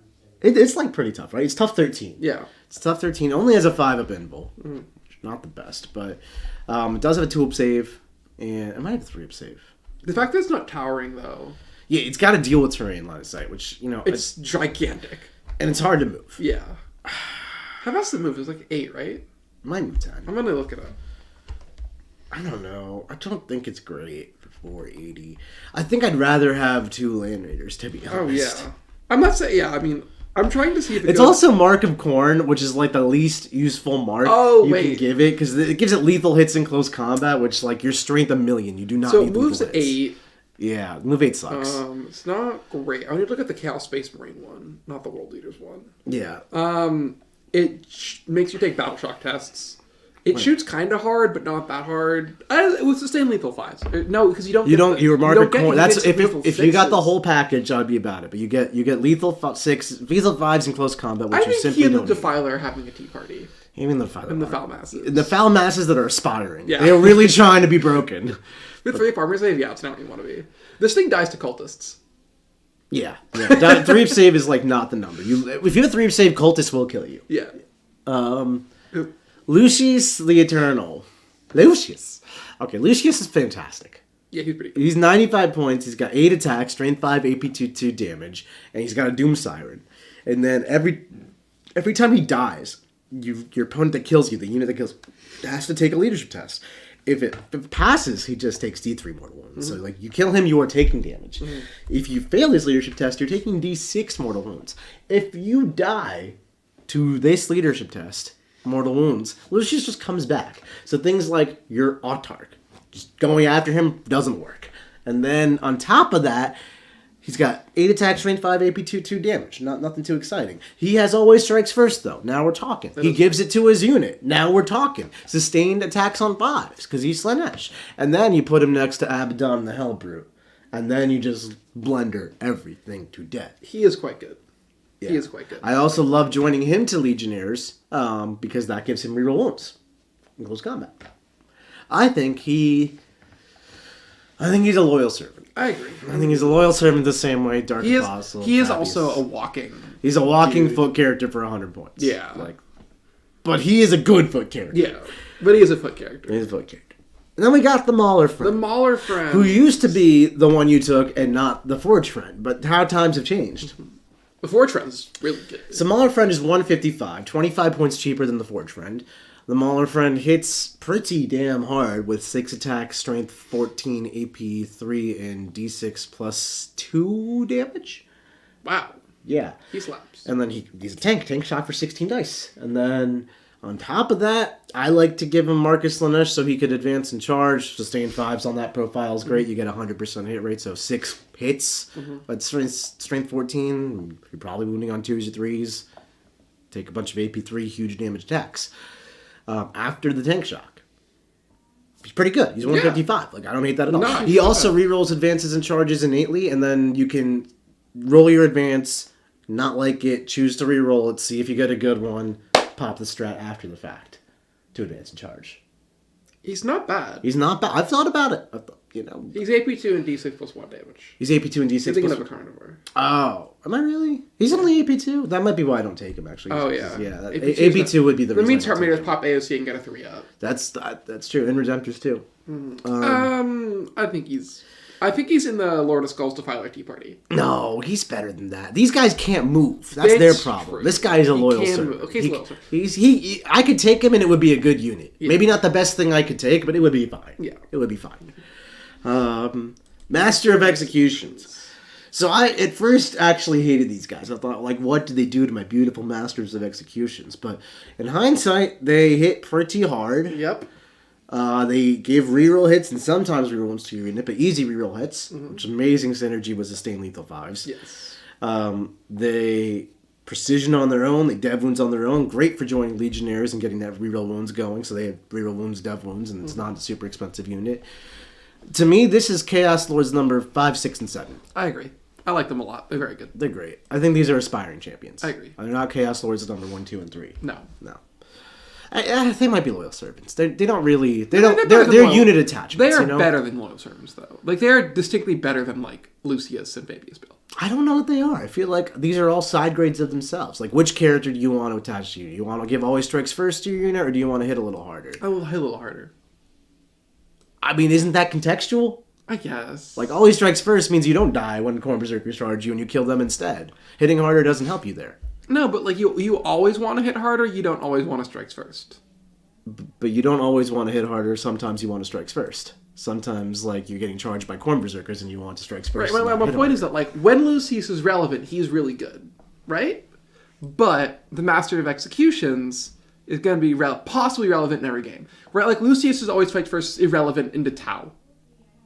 It's pretty tough, right? It's tough 13. Yeah. It's tough 13. Only has a 5-up invul. Not the best, but it does have a 2-up save. And it might have a 3-up save. The fact that it's not towering, though... Yeah, it's got to deal with terrain line of sight, which, It's gigantic. And it's hard to move. Yeah. How fast does it move? It was 8, right? It might move 10. I'm going to look it up. I don't know. I don't think it's great for 480. I think I'd rather have 2 Land Raiders, to be honest. Oh, yeah. I'm not saying... Yeah, I mean... I'm trying to see if it's also Mark of Khorne, which is the least useful mark you can give it, because it gives it lethal hits in close combat, which your strength 1,000,000. You do not need lethal hits. So it moves 8. Yeah, move 8 sucks. It's not great. I need to look at the Chaos Space Marine one, not the World Leaders one. Yeah. It makes you take battle shock tests. It shoots kind of hard, but not that hard. It would sustain lethal 5s. No, because you don't. You mark a Khorne. That's if you got the whole package, I'd be about it. But you get lethal 5s in close combat, which you simply don't. I think he and the Defiler are having a tea party. Even the Defiler. And the foul masses. The foul masses that are aspiring. Yeah. They're really trying to be broken. With 3 farmer save, yeah, it's not what you want to be. This thing dies to cultists. Yeah. 3-up save is not the number. If you have a 3-up save, cultists will kill you. Yeah. Lucius The Eternal. Lucius. Okay, Lucius is fantastic. Yeah, he's pretty good. He's 95 points. He's got 8 attacks, strength 5, AP 2 damage, and he's got a Doom Siren. And then every time he dies, your opponent that kills you, the unit that kills, has to take a leadership test. If it passes, he just takes D3 mortal wounds. Mm-hmm. So you kill him, you are taking damage. Mm-hmm. If you fail this leadership test, you're taking D6 mortal wounds. If you die to this leadership test, mortal wounds, Lucius just comes back. So things like your autarch, just going after him doesn't work. And then on top of that, he's got 8 attacks, strength 5, AP 2 damage. Nothing too exciting. He has always strikes first, though. Now we're talking. He gives it to his unit. Now we're talking. Sustained attacks on 5s, because he's Slanesh. And then you put him next to Abaddon the Helbrute. And then you just blender everything to death. He is quite good. Yeah. He is quite good. I also love joining him to Legionnaires, because that gives him reroll wounds in close combat. I think he's a loyal servant. I agree. I think he's a loyal servant the same way Dark Apostle. He is also a walking... He's a walking foot character for 100 points. Yeah. But he is a good foot character. Yeah. But he is a foot character. He's a foot character. And then we got the Maulerfiend. The Maulerfiend. Who used to be the one you took and not the Forgefiend. But how times have changed. The Forgefiend's really good. So Maulerfiend is 155, 25 points cheaper than the Forgefiend. The Maulerfiend hits pretty damn hard with 6 attacks, strength 14, AP 3, and D6 plus 2 damage. Wow. Yeah. He slaps. And then he's a tank shot for 16 dice. And then on top of that, I like to give him Marcus Slanesh so he could advance and charge. Sustain 5s on that profile is great. You get a 100% hit rate, so 6 hits. But strength 14, you're probably wounding on 2s or 3s. Take a bunch of AP 3, huge damage attacks. After the tank shock. He's pretty good. He's 155. I don't hate that at all. No, he also rerolls advances and charges innately, and then you can roll your advance, not like it, choose to reroll it, see if you get a good one, pop the strat after the fact to advance and charge. He's not bad. He's not bad. I've thought about it. He's AP2 and D6 plus 1 damage. He's AP2 and D6 You're thinking of a carnivore. Oh, am I really? He's only AP2? That might be why I don't take him, actually. Oh, yeah. Yeah, AP2 would be the reason. That means Terminators pop AOC and get a 3-up. That's true. And Redemptors, too. I think he's in the Lord of Skulls Defiler Tea Party. No, he's better than that. These guys can't move. That's their problem. True. This guy is a loyal servant. Okay, he's a loyal servant. I could take him and it would be a good unit. Yeah. Maybe not the best thing I could take, but it would be fine. Yeah. It would be fine. Master of Executions. So I, at first, actually hated these guys. I thought, like, what did they do to my beautiful Masters of Executions? But in hindsight, they hit pretty hard. Yep. They gave reroll hits and sometimes reroll ones to your unit, but easy reroll hits, which amazing synergy with Sustain Lethal 5s. Yes. They precision on their own, they dev wounds on their own, great for joining Legionaries and getting that reroll wounds going, so they have reroll wounds, dev wounds, and it's not a super expensive unit. To me, this is Chaos Lords number 5, 6, and 7. I agree. I like them a lot. They're very good. They're great. I think these are aspiring champions. I agree. They're not Chaos Lords number 1, 2, and 3. No. They might be loyal servants. They don't really. They're unit attachments. They are better than loyal servants, though. Like, they are distinctly better than, like, Lucius and Fabius Bile. I don't know what they are. I feel like these are all side grades of themselves. Like, which character do you want to attach to you? Do you want to give always strikes first to your unit, or do you want to hit a little harder? I will hit a little harder. I mean, isn't that contextual? I guess. Like, always strikes first means you don't die when Khorne Berserkers charge you and you kill them instead. Hitting harder doesn't help you there. No, but, like, you always want to hit harder, you don't always want to strikes first. But you don't always want to hit harder. Sometimes you want to strikes first. Sometimes, like, you're getting charged by Khorne Berserkers and you want to strikes first. Right, my point is that, like, when Lucius is relevant, he's really good, right? But the Master of Executions is going to be possibly relevant in every game. Right? Like, Lucius is always fight first irrelevant into Tau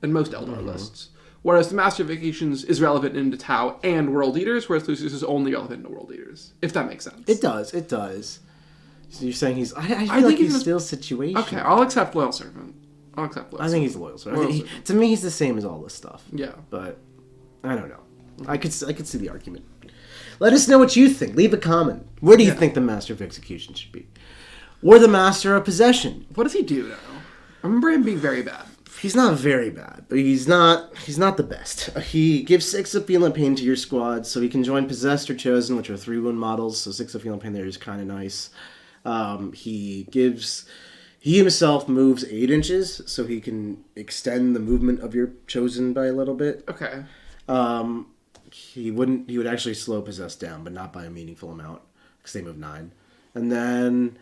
in most Eldar lists. Whereas the Master of Executions is relevant into Tau and World Eaters, whereas Lucius is only relevant into World Eaters. If that makes sense. It does. So you're saying he's... I feel like he's still situational. Okay, I'll accept Loyal Servant. I think he's a loyal servant. To me, he's the same as all this stuff. Yeah. But, I don't know. I could see the argument. Let us know what you think. Leave a comment. Where do you think the Master of Execution should be? Or the Master of Possession? What does he do now? I remember him being very bad. He's not very bad, but he's not the best. He gives 6 of Feel and Pain to your squad, so he can join Possessed or Chosen, which are 3-wound models, so 6 of Feel and Pain there is kind of nice. He himself moves 8 inches, so he can extend the movement of your Chosen by a little bit. Okay. He would actually slow Possessed down, but not by a meaningful amount, because they move 9. And then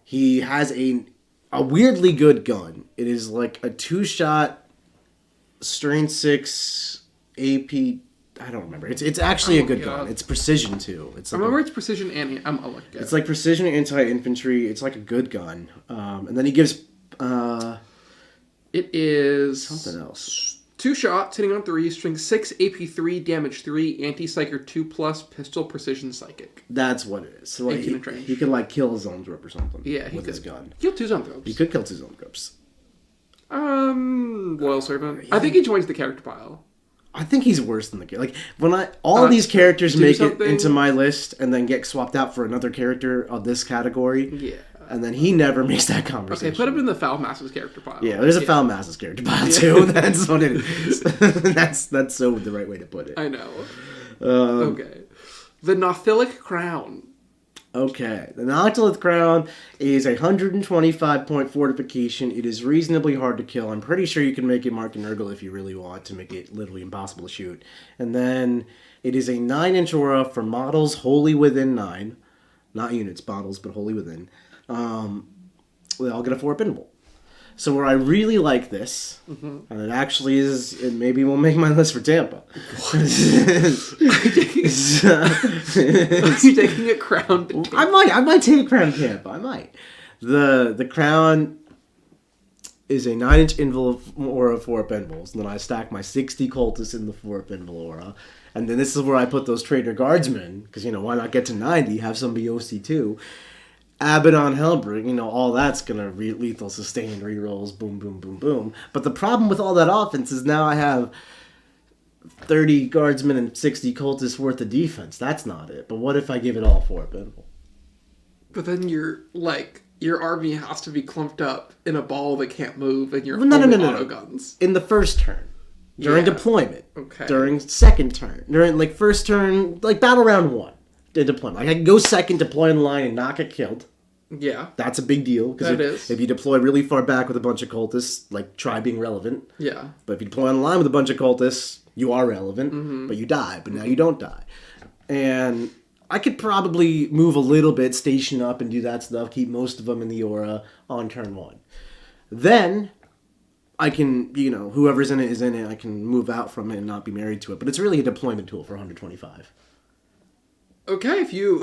he has a weirdly good gun. It is like a 2-shot, Strain 6, AP... I don't remember. It's actually a good gun. It's precision too. It's like it's precision and I'll look at it. It's like precision anti-infantry. It's like a good gun. And then he gives it is something else. 2 shots, hitting on 3, string 6, AP3, damage 3, anti-psyker 2+, pistol, precision psychic. That's what it is. So like, he could like kill his Zone Grip or something. Yeah, with his gun. Kill 2 Zone Grips. He could kill 2 Zone Grips. Loyal Servant. Yeah. I think he joins the character pile. I think he's worse than the like when all these characters make it into my list and then get swapped out for another character of this category. Yeah. And then he never makes that conversation. Okay, put him in the Foul Masses character pile. Yeah, there's a Foul Masses character pile too. That's what it is. that's so the right way to put it. I know. Okay. The Noctilith Crown. Okay, the Noctilith Crown is a 125-point fortification. It is reasonably hard to kill. I'm pretty sure you can make it Mark and Nurgle if you really want to make it literally impossible to shoot. And then it is a 9-inch aura for models wholly within 9. Not units, models, but wholly within. They all get a 4-pinable. So where I really like this, and it actually is, it maybe will make my list for Tampa. Are you taking a Crown to Tampa? I might take a Crown to Tampa. I might. The Crown is a 9-inch invul aura of 4 pinballs, and then I stack my 60 cultists in the 4 pinball aura. And then this is where I put those Traitor Guardsmen, because, why not get to 90, have some be OC2. Abaddon, Helbrute, all that's going to lethal sustain, rerolls, boom, boom, boom, boom. But the problem with all that offense is now I have 30 Guardsmen and 60 Cultists worth of defense. That's not it. But what if I give it all 4 pinball? But then your army has to be clumped up in a ball that can't move, and your no, auto guns. In the first turn. During deployment. Okay. During second turn. During, first turn, battle round 1. In deployment. I can go second, deploy in line, and not get killed. Yeah. That's a big deal. Because if you deploy really far back with a bunch of cultists, try being relevant. Yeah. But if you deploy on the line with a bunch of cultists, you are relevant, but you die. But now you don't die. And I could probably move a little bit, station up, and do that stuff, keep most of them in the aura on turn 1. Then I can, whoever's in it is in it. I can move out from it and not be married to it. But it's really a deployment tool for 125. Okay, if you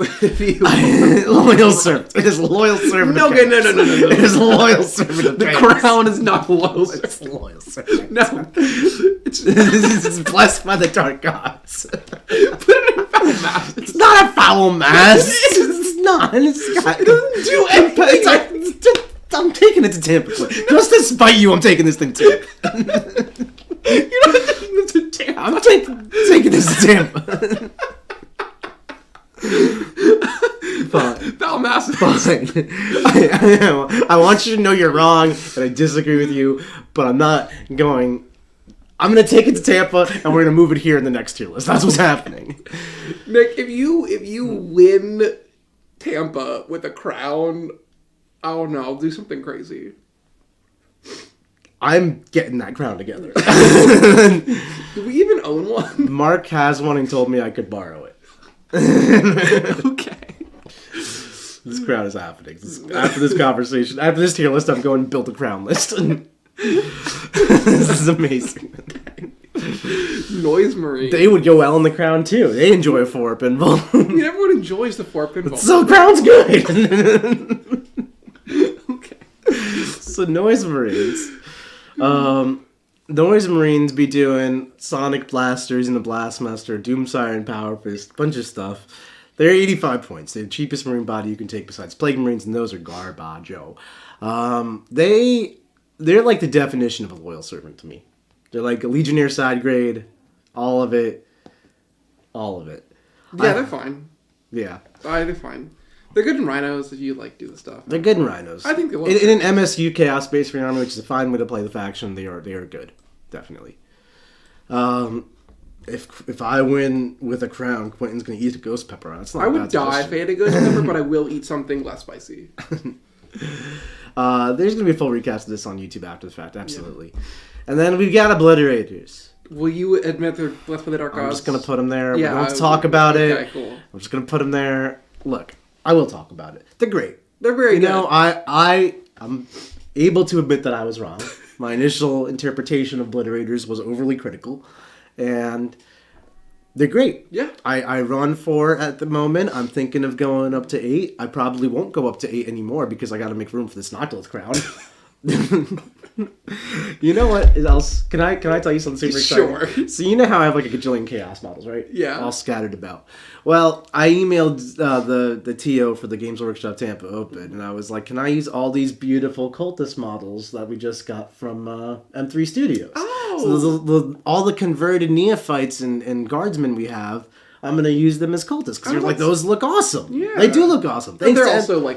loyal servant. It is loyal servant. No. It is loyal servant. The crown is not loyal servant. It's loyal servant. No, it's blessed by the dark gods. Put it in foul mass. It's not a foul mass. It's not. It doesn't do anything. I'm taking it to Tampa. Just to spite you, I'm taking this thing to. You're not taking this to Tampa. I'm taking this to Tampa. Fine. Foul mass. Fine. I want you to know you're wrong, and I disagree with you, but I'm not going. I'm going to take it to Tampa, and we're going to move it here in the next tier list. That's what's happening. Nick, if you win Tampa with a crown, I don't know, I'll do something crazy. I'm getting that crown together. Do we even own one? Mark has one and told me I could borrow it. Okay. This crown is happening. After this conversation, after this tier list, I'm going to build a crown list. This is amazing. Noise Marine. They would go well in the crown too. They enjoy a 4 pinball. Everyone enjoys the 4 pinball. So crown's good. Okay. So Noise Marines. Noise Marines be doing Sonic Blasters in the Blastmaster, Doom Siren, Power Fist, bunch of stuff. They're 85 points. They're the cheapest Marine body you can take besides Plague Marines, and those are garbaggio. They're like the definition of a loyal servant to me. They're like a Legionnaire side grade, all of it. Yeah, they're fine. Yeah. They're fine. They're good in Rhinos if you do the stuff. They're good in Rhinos. I think they will. In an MSU Chaos Space Marine Army, which is a fine way to play the faction, they are good. Definitely. If I win with a crown, Quentin's going to eat a ghost pepper. That's not I would die if I ate a ghost pepper, but I will eat something less spicy. There's going to be a full recast of this on YouTube after the fact, absolutely. Yeah. And then we've got Obliterators. Will you admit they're left with the dark gods? I'm just going to put them there. Yeah, we don't talk about it. Okay, cool. I'm just going to put them there. Look, I will talk about it. They're great. They're very good. I'm able to admit that I was wrong. My initial interpretation of Obliterators was overly critical. And they're great. Yeah. I run 4 at the moment. I'm thinking of going up to 8. I probably won't go up to 8 anymore because I got to make room for this Noctilith Crown. You know what else? Can I tell you something super exciting? Sure. So you know how I have a gajillion chaos models, right? Yeah. All scattered about. Well, I emailed the TO for the Games Workshop Tampa Open, and I was like, can I use all these beautiful cultist models that we just got from M3 Studios? Oh. So all the converted neophytes and guardsmen we have, I'm going to use them as cultists, because those look awesome. Yeah. They do look awesome. But they're also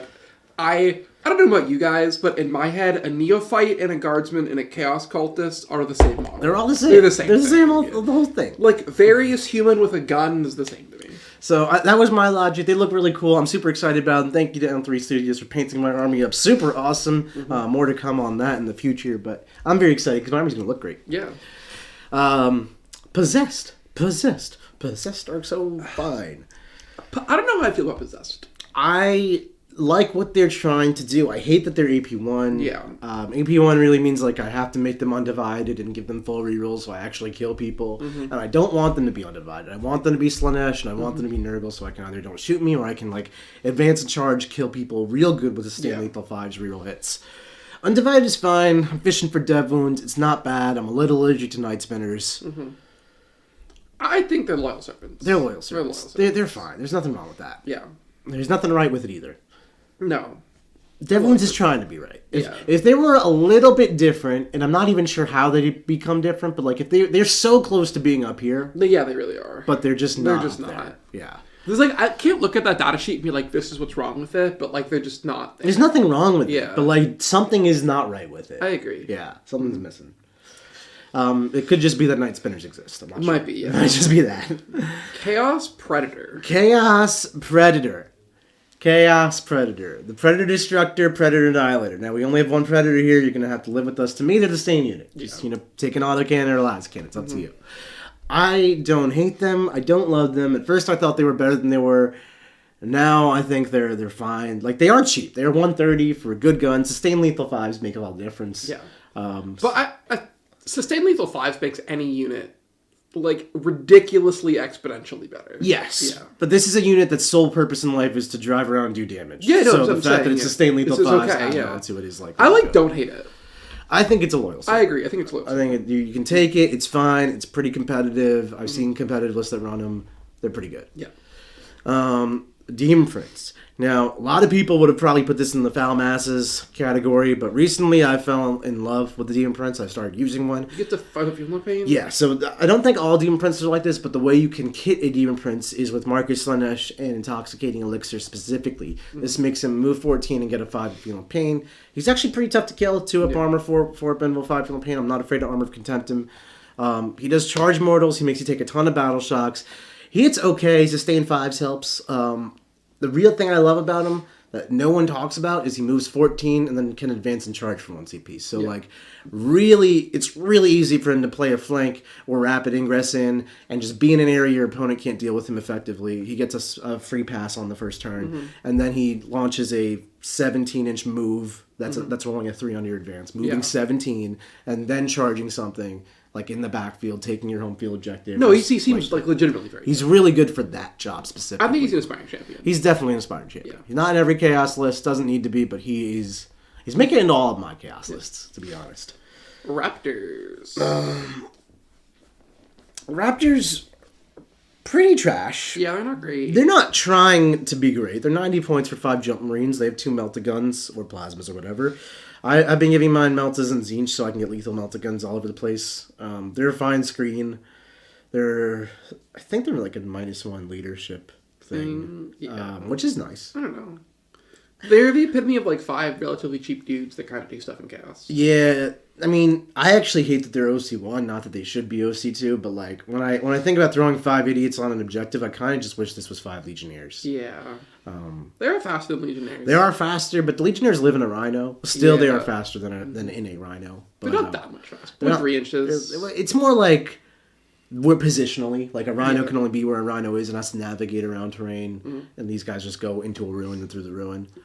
I don't know about you guys, but in my head, a neophyte and a guardsman and a chaos cultist are the same model. They're all the same. They're the same. They're the same. The whole thing. Various human with a gun is the same to me. So that was my logic. They look really cool. I'm super excited about them. Thank you to M3 Studios for painting my army up. Super awesome. Mm-hmm. More to come on that in the future, but I'm very excited because my army's going to look great. Yeah. Possessed are so fine. I don't know how I feel about Possessed. I like what they're trying to do. I hate that they're AP1. Yeah. AP1 really means I have to make them undivided and give them full rerolls so I actually kill people. Mm-hmm. And I don't want them to be undivided. I want them to be Slanesh and I want them to be Nurgle so I can either don't shoot me or I can advance and charge, kill people real good with the Stand Lethal 5's reroll hits. Undivided is fine. I'm fishing for dev wounds. It's not bad. I'm a little allergic to Night Spinners. Mm-hmm. I think they're loyal servants. They're loyal servants. They're fine. There's nothing wrong with that. Yeah. There's nothing right with it either. No. Dev wounds is trying to be right. If they were a little bit different, and I'm not even sure how they become different, but if they're so close to being up here. Yeah, they really are. But they're just not. They're just not. There. Yeah. There's I can't look at that data sheet and be like, this is what's wrong with it, but they're just not there. There's nothing wrong with it, but something is not right with it. I agree. Yeah, something's missing. It could just be that Night Spinners exist. I'm not sure. Might be, yeah. It might just be that. Chaos Predator. The Predator Destructor, Predator Annihilator. Now, we only have one Predator here. You're going to have to live with us. To me, they're the same unit. Just, take an autocannon or a las cannon. It's up to you. I don't hate them. I don't love them. At first, I thought they were better than they were. Now, I think they're fine. They are cheap. They're $130 for a good gun. Sustained lethal 5s make a lot of difference. Yeah. But Sustained Lethal 5 makes any unit, like, ridiculously exponentially better. Yes. Yeah. But this is a unit that's sole purpose in life is to drive around and do damage. Yeah, no, so the fact that it's Sustained Lethal 5 okay, adds to it is like... I don't hate it. I think it's a loyal set. I agree. I think it's loyal. I think you can take it. It's fine. It's pretty competitive. I've seen competitive lists that run them. They're pretty good. Yeah. Demon Prince. Now, a lot of people would have probably put this in the foul masses category, but recently I fell in love with the Demon Prince. I started using one. You get to fight up your pain? Yeah, so I don't think all Demon Princes are like this, but the way you can kit a Demon Prince is with Marcus Slanesh and Intoxicating Elixir specifically. This makes him move 14 and get a 5 Feeling Pain. He's actually pretty tough to kill. 2 up armor, 4 up invul, 5 Feeling Pain. I'm not afraid to Armor of Contempt him. He does charge mortals. He makes you take a ton of battle shocks. He hits okay. Sustain 5s helps. The real thing I love about him that no one talks about is he moves 14 and then can advance and charge for 1 CP. So, like, really, it's really easy for him to play a flank or rapid ingress in and just be in an area your opponent can't deal with him effectively. He gets a free pass on the first turn, and then he launches a 17-inch move that's rolling a 3 on your advance, moving 17, and then charging something. Like in the backfield, taking your home field objective. No, he seems like legitimately very good. He's really good for that job specifically. I think he's an aspiring champion. He's definitely an aspiring champion. Yeah. He's not in every chaos list, doesn't need to be, but he's making it into all of my chaos lists, to be honest. Raptors. Raptors, pretty trash. Yeah, they're not great. They're not trying to be great. They're 90 points for 5 Jump Marines. They have 2 Melta-Guns, or Plasmas, or whatever. I've been giving mine Meltas and Zinch so I can get lethal Melta-Guns all over the place. They're a fine screen. I think they're like a -1 leadership thing, which is nice. I don't know. They're the epitome of like 5 relatively cheap dudes that kind of do stuff in chaos. Yeah, I mean, I actually hate that they're OC1, not that they should be OC2, but like when I think about throwing 5 idiots on an objective, I kind of just wish this was 5 Legionnaires. Yeah. They're faster than Legionnaires. They are faster, but the Legionnaires live in a Rhino. Still, they are faster than in a Rhino. But they're not that much faster. They're 3 inches. It's more like we're positionally. Like a Rhino can only be where a Rhino is and has to navigate around terrain, and these guys just go into a ruin and through the ruin. Yeah.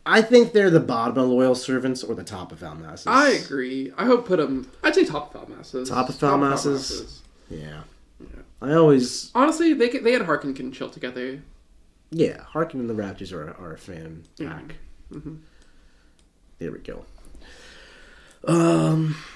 I think they're the bottom of Loyal Servants or the top of Foul-Masses. I agree. I hope put them... I'd say top of Foul-Masses. Top of Foul-Masses? Yeah. I always... Honestly, they had Haarken can chill together. Yeah, Haarken and the Raptors are a fan pack. Mm-hmm. There we go.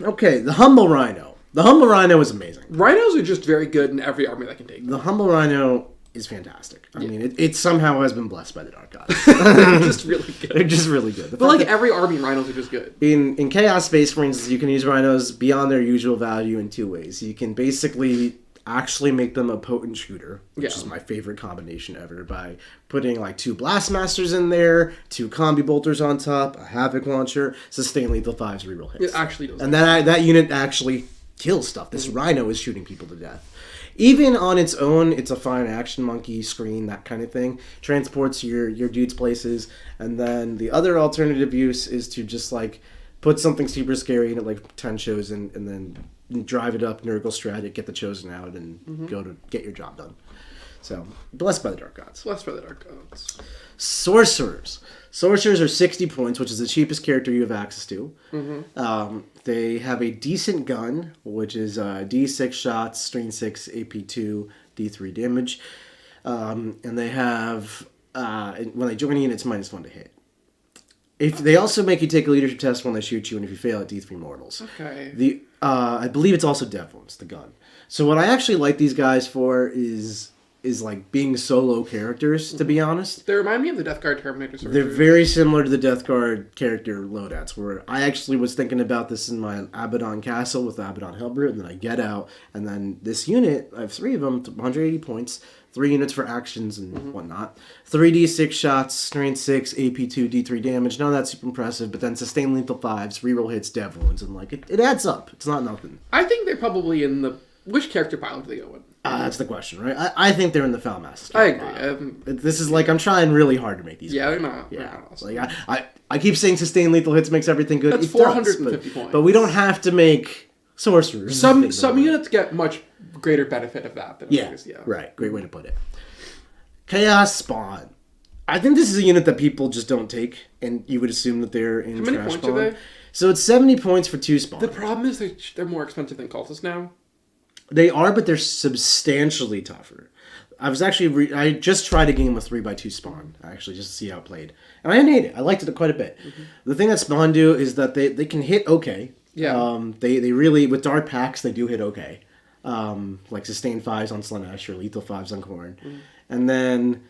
Okay, the Humble Rhino. The Humble Rhino is amazing. Rhinos are just very good in every army that can take them. The Humble Rhino is fantastic. I mean, it somehow has been blessed by the Dark Gods. They're just really good. They're just really good. But like every army, Rhinos are just good. In Chaos Space Marines, you can use Rhinos beyond their usual value in 2 ways. You can basically actually make them a potent shooter, which is my favorite combination ever, by putting like 2 Blastmasters in there, 2 Combi Bolters on top, a Havoc Launcher, sustain lethal 5s, reroll hits. It actually does. And that unit actually kills stuff. This Rhino is shooting people to death. Even on its own, it's a fine action monkey, screen, that kind of thing. Transports your dudes places. And then the other alternative use is to just like put something super scary in it, like 10 Chosen, and then drive it up, Nurgle Strat it, get the Chosen out, and go to get your job done. So, blessed by the Dark Gods. Blessed by the Dark Gods. Sorcerers. Sorcerers are 60 points, which is the cheapest character you have access to. They have a decent gun, which is D6 shots, strain 6, AP2, D3 damage. And they have, when they join a unit, it's -1 to hit. If they also make you take a leadership test when they shoot you, and if you fail at D3 mortals. Okay. I believe it's also Dev Wounds, the gun. So what I actually like these guys for is like being solo characters, to be honest. They remind me of the Death Guard Terminator Sorcerer. They're very similar to the Death Guard character loadouts, where I actually was thinking about this in my Abaddon Castle with Abaddon Helbrute, and then I get out, and then this unit, I have 3 of them, 180 points, 3 units for actions and whatnot. 3d6 shots, strain 6, AP2, D3 damage. None of that's super impressive, but then sustain lethal 5s, reroll hits, Dev Wounds, and like it adds up. It's not nothing. I think they're probably in the... Which character pile do they go in? That's the question, right? I think they're in the foul masses. I agree. This is like, I'm trying really hard to make these. Yeah, they're not. Yeah, they're not awesome. like I keep saying sustain lethal hits makes everything good. That's 450 points. But we don't have to make sorcerers. Some units get much greater benefit of that than others. Yeah, right. Great way to put it. Chaos Spawn. I think this is a unit that people just don't take, and you would assume that they're in How many Trash points Spawn. are they? So it's 70 points for 2 spawn. The problem is they're more expensive than Cultists now. They are, but they're substantially tougher. I was actually I just tried a game with 3x2 spawn, actually, just to see how it played. And I didn't hate it. I liked it quite a bit. Mm-hmm. The thing that spawn do is that they can hit okay. Yeah. They really, with dark packs, they do hit okay. Like sustain 5s on Slanesh or lethal 5s on Khorne. Mm-hmm. And then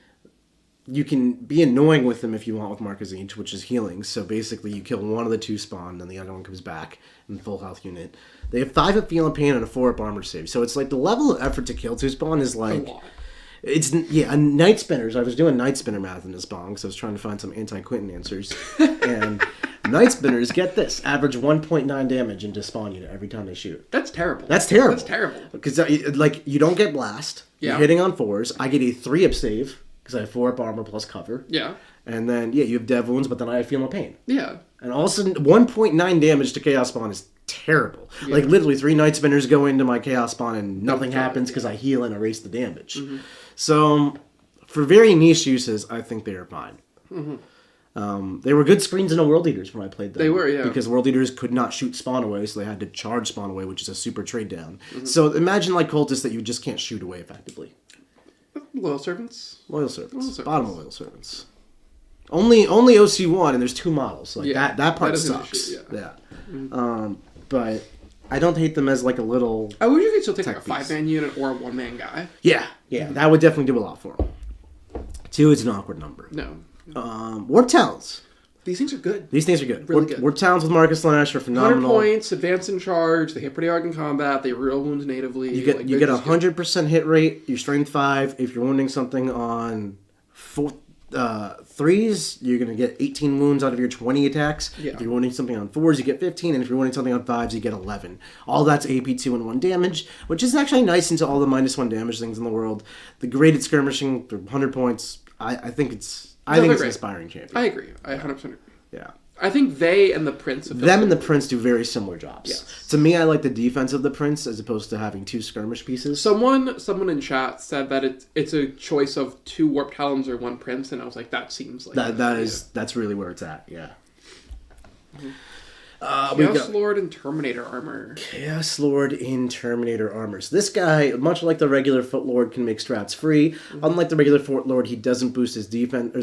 you can be annoying with them if you want with Markazine, which is healing. So basically you kill one of the 2 spawn, then the other one comes back in full health unit. They have 5 up Feel and Pain and a 4 up Armor Save. So it's like the level of effort to kill 2 spawn is like... a lot. It's, yeah, Night Spinners. I was doing Night Spinner math in this bong, because I was trying to find some anti-Quentin answers. And Night Spinners, get this, average 1.9 damage into spawn unit every time they shoot. That's terrible. That's terrible. That's terrible. Because, like, you don't get blast. Yeah. You're hitting on 4s. I get a 3-up save, because I have 4 up armor plus cover. Yeah. And then, yeah, you have dev wounds, but then I have Feel No Pain. Yeah. And all of a sudden, 1.9 damage to Chaos Spawn is terrible. Yeah. Like, literally, 3 Night Spinners go into my Chaos Spawn and nothing happens because I heal and erase the damage. Mm-hmm. So, for very niche uses, I think they are fine. Mm-hmm. They were good screens in a World Eaters when I played them. They were, yeah. Because World Eaters could not shoot spawn away, so they had to charge spawn away, which is a super trade down. Mm-hmm. So imagine like Cultists that you just can't shoot away effectively. Loyal Servants. Loyal Servants. Bottom of Loyal Servants. Only OC1, and there's 2 models. Like that part sucks. Issue, yeah. Mm-hmm. But I don't hate them as like a little. I wish you could still take like a 5-man unit or a 1-man guy. Yeah, that would definitely do a lot for them. 2 is an awkward number. No. Warp Talons. These things are good. Really good. Warp Talons with Marcus Slanesh are phenomenal. 100 points, advance in charge, they hit pretty hard in combat, they real wounds natively. You get 100% hit rate, your strength 5. If you're wounding something on 3s, you're going to get 18 wounds out of your 20 attacks. Yeah. If you're wounding something on 4s, you get 15, and if you're wounding something on 5s, you get 11. All that's AP 2 and 1 damage, which is actually nice into all the -1 damage things in the world. The graded skirmishing for 100 points, I think it's an inspiring champion. I agree. I 100% agree. Yeah. I think they and the Prince... and the Prince do very similar jobs. Yes. To me, I like the defense of the Prince as opposed to having 2 skirmish pieces. Someone in chat said that it's a choice of 2 Warp Talons or 1 Prince, and I was like, that seems like... That's really where it's at, yeah. Mm-hmm. Chaos Lord in Terminator armor. Chaos Lord in Terminator armor. So this guy, much like the regular Foot Lord, can make strats free. Mm-hmm. Unlike the regular Foot Lord, he doesn't boost his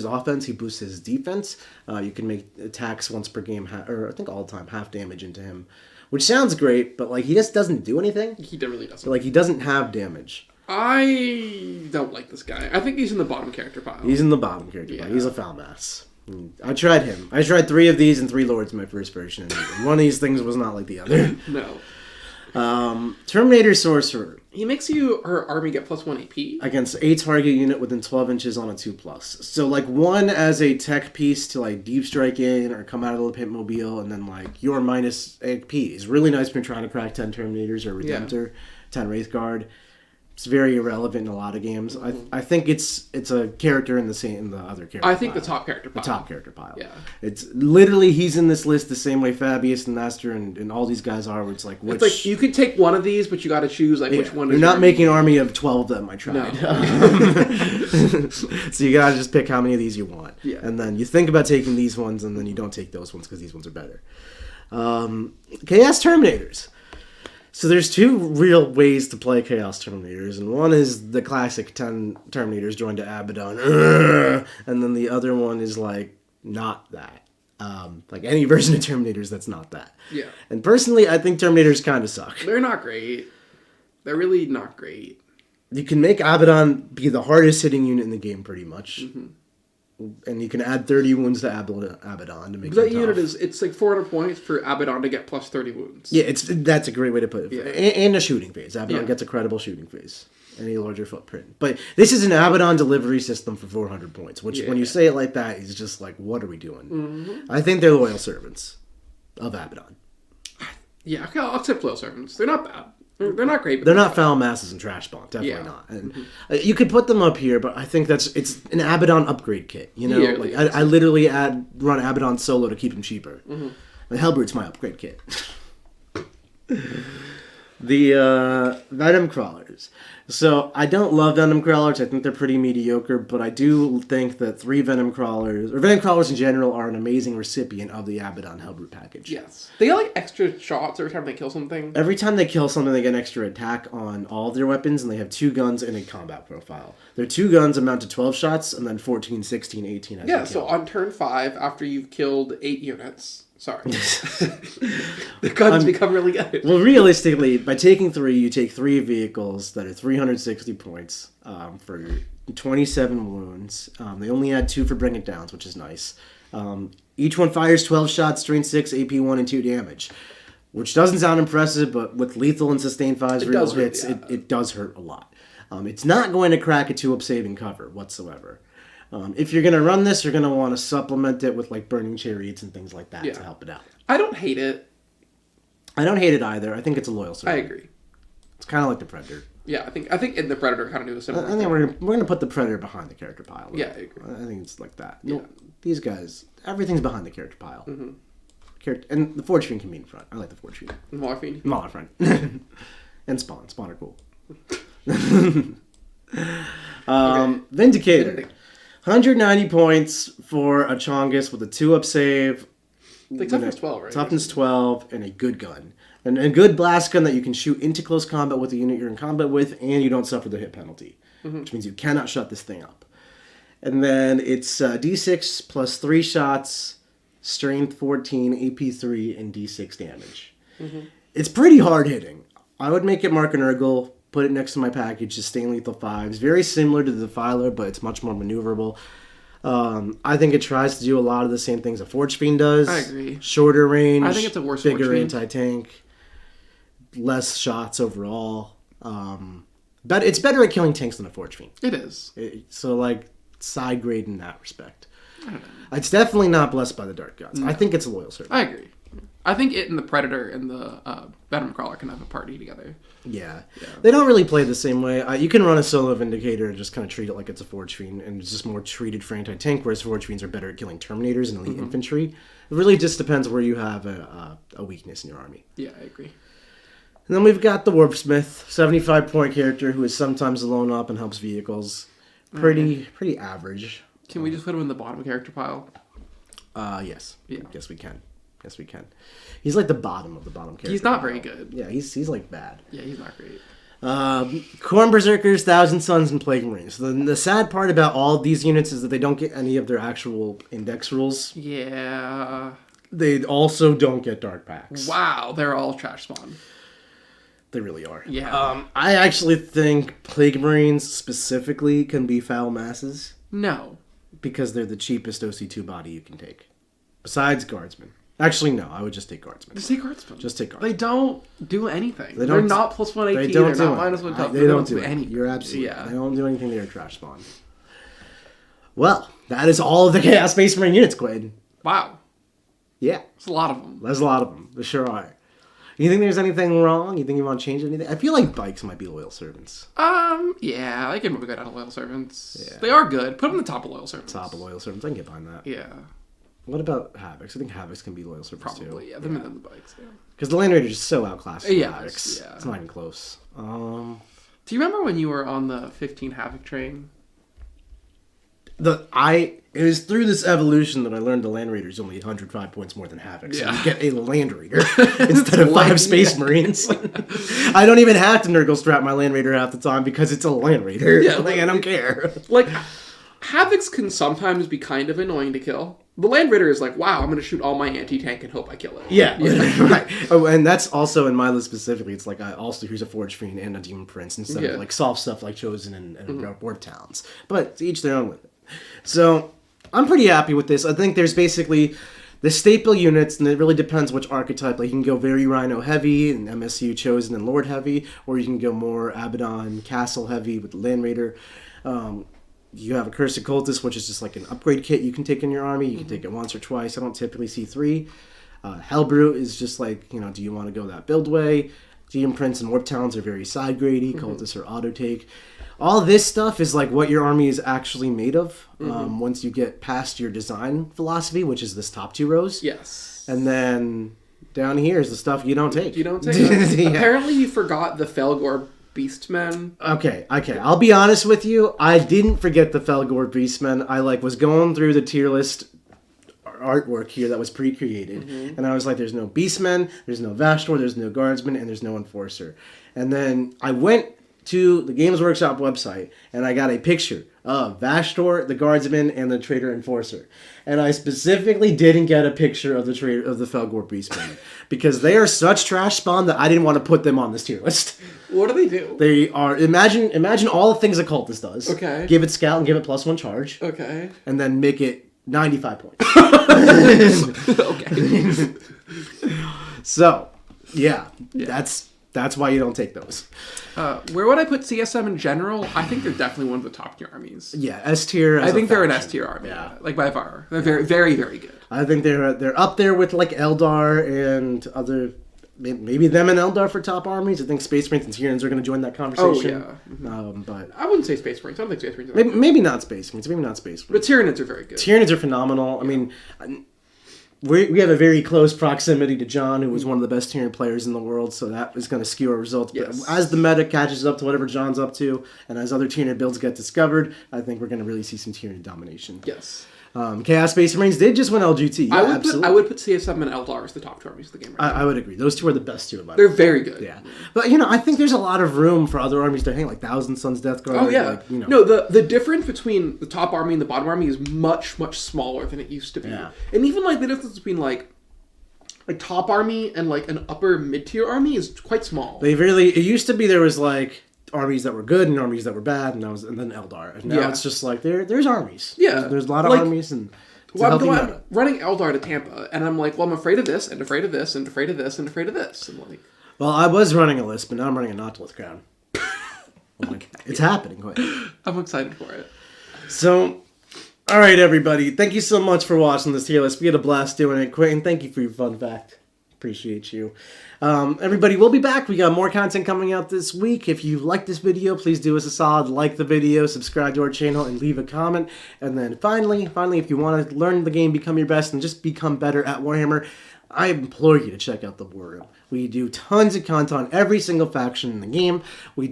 offense. He boosts his defense. You can make attacks once per game, or I think all the time, half damage into him, which sounds great. But like he just doesn't do anything. He really doesn't. So, like he doesn't have damage. I don't like this guy. I think he's in the bottom character pile. He's in the bottom character pile. He's a foul mass. I tried him. I tried 3 of these and 3 Lords in my first version. And one of these things was not like the other. No. Terminator Sorcerer. He makes her army get +1 AP. Against a target unit within 12 inches on a 2+. So, like, 1 as a tech piece to, like, deep strike in or come out of the pit mobile, and then, like, your minus AP is really nice when you're trying to crack 10 Terminators or Redemptor, 10 Wraith Guard. It's very irrelevant in a lot of games. I think it's a character in the other character. I think pile. The top character pile. The top character pile. Yeah. It's literally he's in this list the same way Fabius and Master and all these guys are. Where it's like which. It's like you could take one of these, but you got to choose which one. You're not making an army of 12 of them. I tried. No. So you gotta just pick how many of these you want. Yeah. And then you think about taking these ones, and then you don't take those ones because these ones are better. Chaos Terminators. So there's 2 real ways to play Chaos Terminators, and one is the classic 10 Terminators joined to Abaddon, and then the other one is like not that. Like any version of Terminators that's not that. Yeah. And personally, I think Terminators kind of suck. They're not great. They're really not great. You can make Abaddon be the hardest hitting unit in the game pretty much. Mm-hmm. And you can add 30 wounds to Abaddon to make it tough. That unit it's like 400 points for Abaddon to get +30 wounds. Yeah, that's a great way to put it. Yeah. And a shooting phase. Abaddon gets a credible shooting phase. And a larger footprint. But this is an Abaddon delivery system for 400 points, which when you say it like that, it's just like, what are we doing? Mm-hmm. I think they're loyal servants of Abaddon. Yeah, okay, I'll accept loyal servants. They're not bad. They're not great. But they're not foul masses and trash bomb. Definitely not. And you could put them up here, but I think it's an Abaddon upgrade kit. You know, I literally run Abaddon solo to keep him cheaper. Mm-hmm. And Helbrute's my upgrade kit. The Venom Crawlers. Terminators. So I don't love Venom Crawlers. I think they're pretty mediocre, but I do think that 3 Venom Crawlers, or Venom Crawlers in general, are an amazing recipient of the Abaddon Helbrute package. Yes. They get like extra shots every time they kill something. Every time they kill something, they get an extra attack on all of their weapons, and they have 2 guns and a combat profile. Their 2 guns amount to 12 shots, and then 14, 16, 18 as Yeah, you so kill. on turn 5, after you've killed 8 units... Sorry. The guns become really good. Well, realistically, by taking 3, you take 3 vehicles that are 360 points for 27 wounds. They only add 2 for Bring It Downs, which is nice. Each one fires 12 shots, strain 6, AP 1, and 2 damage. Which doesn't sound impressive, but with lethal and sustained 5s real hits, it does hurt a lot. It's not going to crack a 2-up saving cover whatsoever. If you're going to run this, you're going to want to supplement it with like Burning Chariots and things like that to help it out. I don't hate it. I don't hate it either. I think it's a loyal servant. I agree. It's kind of like the Predator. Yeah, I think in the Predator kind of do a similar I think we're going to put the Predator behind the character pile. Yeah, I agree. I think it's like that. Yeah. No, these guys, everything's behind the character pile. And the Forgefiend can be in front. I like the Forgefiend. Maulerfiend. Maulerfiend. And Spawn. Spawn are cool. Vindicator. 190 points for a Chongus with a 2-up save. Like toughness 12, right? Toughness 12 and a good gun. And a good blast gun that you can shoot into close combat with the unit you're in combat with, and you don't suffer the hit penalty. Which means you cannot shut this thing up. And then it's D6 plus 3 shots, strength 14, AP 3, and D6 damage. It's pretty hard hitting. I would make it Mark and Urgle. Put it next to my package, Sustain Lethal 5s. Very similar to the Defiler, but it's much more maneuverable. I think it tries to do a lot of the same things a Forgefiend does. I agree. Shorter range. I think it's a worse bigger Forgefiend. anti-tank. Less shots overall. But it's better at killing tanks than a Forgefiend. It is. So, like, side grade in that respect. I don't know. It's definitely not blessed by the Dark Gods. No. I think it's a loyal servant. I agree. I think it and the Predator and the Venom Crawler can have a party together. Yeah. They don't really play the same way. You can run a solo Vindicator and just kind of treat it like it's a Forgefiend, and it's just more treated for anti-tank, whereas Forgefiends are better at killing Terminators and elite infantry. It really just depends where you have a weakness in your army. Yeah, I agree. And then we've got the Warpsmith, 75-point character who is sometimes alone up and helps vehicles. Pretty average. Can we just put him in the bottom character pile? Yes. Yeah. Yes, we can. Yes, we can. He's like the bottom of the bottom character. He's not very good. Yeah, he's like bad. Yeah, he's not great. Khorne Berserkers, Thousand Suns, and Plague Marines. The sad part about all of these units is that they don't get any of their actual index rules. Yeah. They also don't get dark packs. Wow, they're all trash spawn. They really are. Yeah. I actually think Plague Marines specifically can be foul masses No. because they're the cheapest OC2 body you can take. Besides Guardsman. Actually, no. I would just take Guardsman. Just take Guardsman. Just take Guardsman. They don't do anything. They They're don't- not plus 1 AP. They don't They're do not minus 1 tough. They don't do anything. anything. You're absolutely. Yeah. They don't do anything. They're trash spawn. Well, that is all of the Chaos Space Marine units, Quaid. Wow. Yeah, There's a lot of them. there's a lot of them. There sure are. You think there's anything wrong? You think you want to change anything? I feel like bikes might be loyal servants. Yeah, I can maybe go down to loyal servants. Yeah. They are good. Put them in the top of loyal servants. Top of loyal servants. I can get behind that. Yeah, What about Havocs? I think Havocs can be loyal servants too. probably. Yeah, them and then the bikes. Yeah. Because the Land Raiders are so outclassed. Yeah, Havocs. yeah. It's not even close. Do you remember when you were on the 15 Havoc train? It was through this evolution that I learned the Land Raiders only 105 points more than Havocs. So Yeah. you get a Land Raider instead of 5 Space Marines. I don't even have to Nurgle strap my Land Raider half the time because it's a Land Raider. Yeah, I don't care. Like, Havocs can sometimes be kind of annoying to kill. The Land Raider is like, wow, I'm going to shoot all my anti-tank and hope I kill it. Yeah, right. Oh, and that's also in my list specifically. It's like I also use a Forge Fiend and a Demon Prince instead of like soft stuff like Chosen and Warp Talons. But to each their own with it. So I'm pretty happy with this. I think there's basically the staple units, and it really depends which archetype. Like you can go very Rhino heavy and MSU Chosen and Lord heavy, or you can go more Abaddon Castle heavy with the Land Raider. You have Accursed Cultists, which is just like an upgrade kit you can take in your army. You can take it once or twice. I don't typically see 3. Helbrute is just like, do you want to go that build way? Demon Prince and Warp Talons are very side grady. Cultists are auto take. All this stuff is like what your army is actually made of once you get past your design philosophy, which is this top 2 rows. Yes. And then down here is the stuff you don't take. You don't take. Yeah. Apparently, you forgot the Felgor Beastmen. Okay. I'll be honest with you. I didn't forget the Felgor Beastmen. I was going through the tier list artwork here that was pre-created, and I was like, there's no Beastmen, there's no Trashtorr, there's no Guardsman, and there's no Enforcer. And then I went to the Games Workshop website, and I got a picture of Trashtorr, the Guardsman, and the Traitor Enforcer. And I specifically didn't get a picture of the Felgor Beastmen because they are such trash spawn that I didn't want to put them on this tier list. What do they do? They are imagine all the things a cultist does. Okay. Give it scout and give it +1 charge. Okay. And then make it 95 points. Okay. So, yeah, that's why you don't take those. Where would I put CSM in general? I think they're definitely one of the top tier armies. Yeah, S tier. I think they're an S tier army. Yeah. Like by far. They're very, very, very good. I think they're up there with like Eldar and other, maybe them and Eldar for top armies. I think Space Marines and Tyranids are going to join that conversation. Oh, yeah. But I wouldn't say Space Marines. I don't think Space Marines are maybe not Space Marines. Maybe not Space Marines. But Tyranids are very good. Tyranids are phenomenal. Yeah. I mean, we have a very close proximity to John, who was one of the best Tyranid players in the world, so that is going to skew our results. Yes. But as the meta catches up to whatever John's up to, and as other Tyranid builds get discovered, I think we're going to really see some Tyranid domination. Yes. Chaos Space Marines did just win LGT. Yeah, I would put CSM and Eldar as the top two armies of the game. I would agree. Those two are the best two in my They're very good. Yeah. But, I think there's a lot of room for other armies to hang, like Thousand Sons Death Guard. Oh, yeah. No, the difference between the top army and the bottom army is much, much smaller than it used to be. Yeah. And even, the difference between, top army and, an upper mid-tier army is quite small. It used to be there was, armies that were good and armies that were bad, and then Eldar. And now it's just there's armies. Yeah. There's a lot of armies, and I'm running Eldar to Tampa, and I'm like, well, I'm afraid of this, and afraid of this, and afraid of this, and afraid of this. And well, I was running a list, but now I'm running a Noctilith Crown. It's happening. I'm excited for it. So, all right, everybody. Thank you so much for watching this tier list. We had a blast doing it. Quentin, thank you for your fun fact. Appreciate you. Everybody, we'll be back. We got more content coming out this week. If you like this video, please do us a solid, like the video, subscribe to our channel, and leave a comment. And then finally, if you want to learn the game, become your best, and just become better at Warhammer, I implore you to check out the War Room. We do tons of content on every single faction in the game. We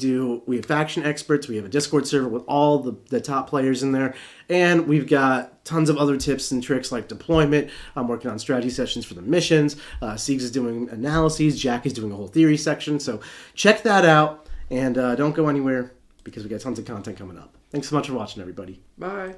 have faction experts. We have a Discord server with all the top players in there. And we've got tons of other tips and tricks like deployment. I'm working on strategy sessions for the missions. Siegs is doing analyses. Jack is doing a whole theory section. So check that out. And don't go anywhere because we got tons of content coming up. Thanks so much for watching, everybody. Bye.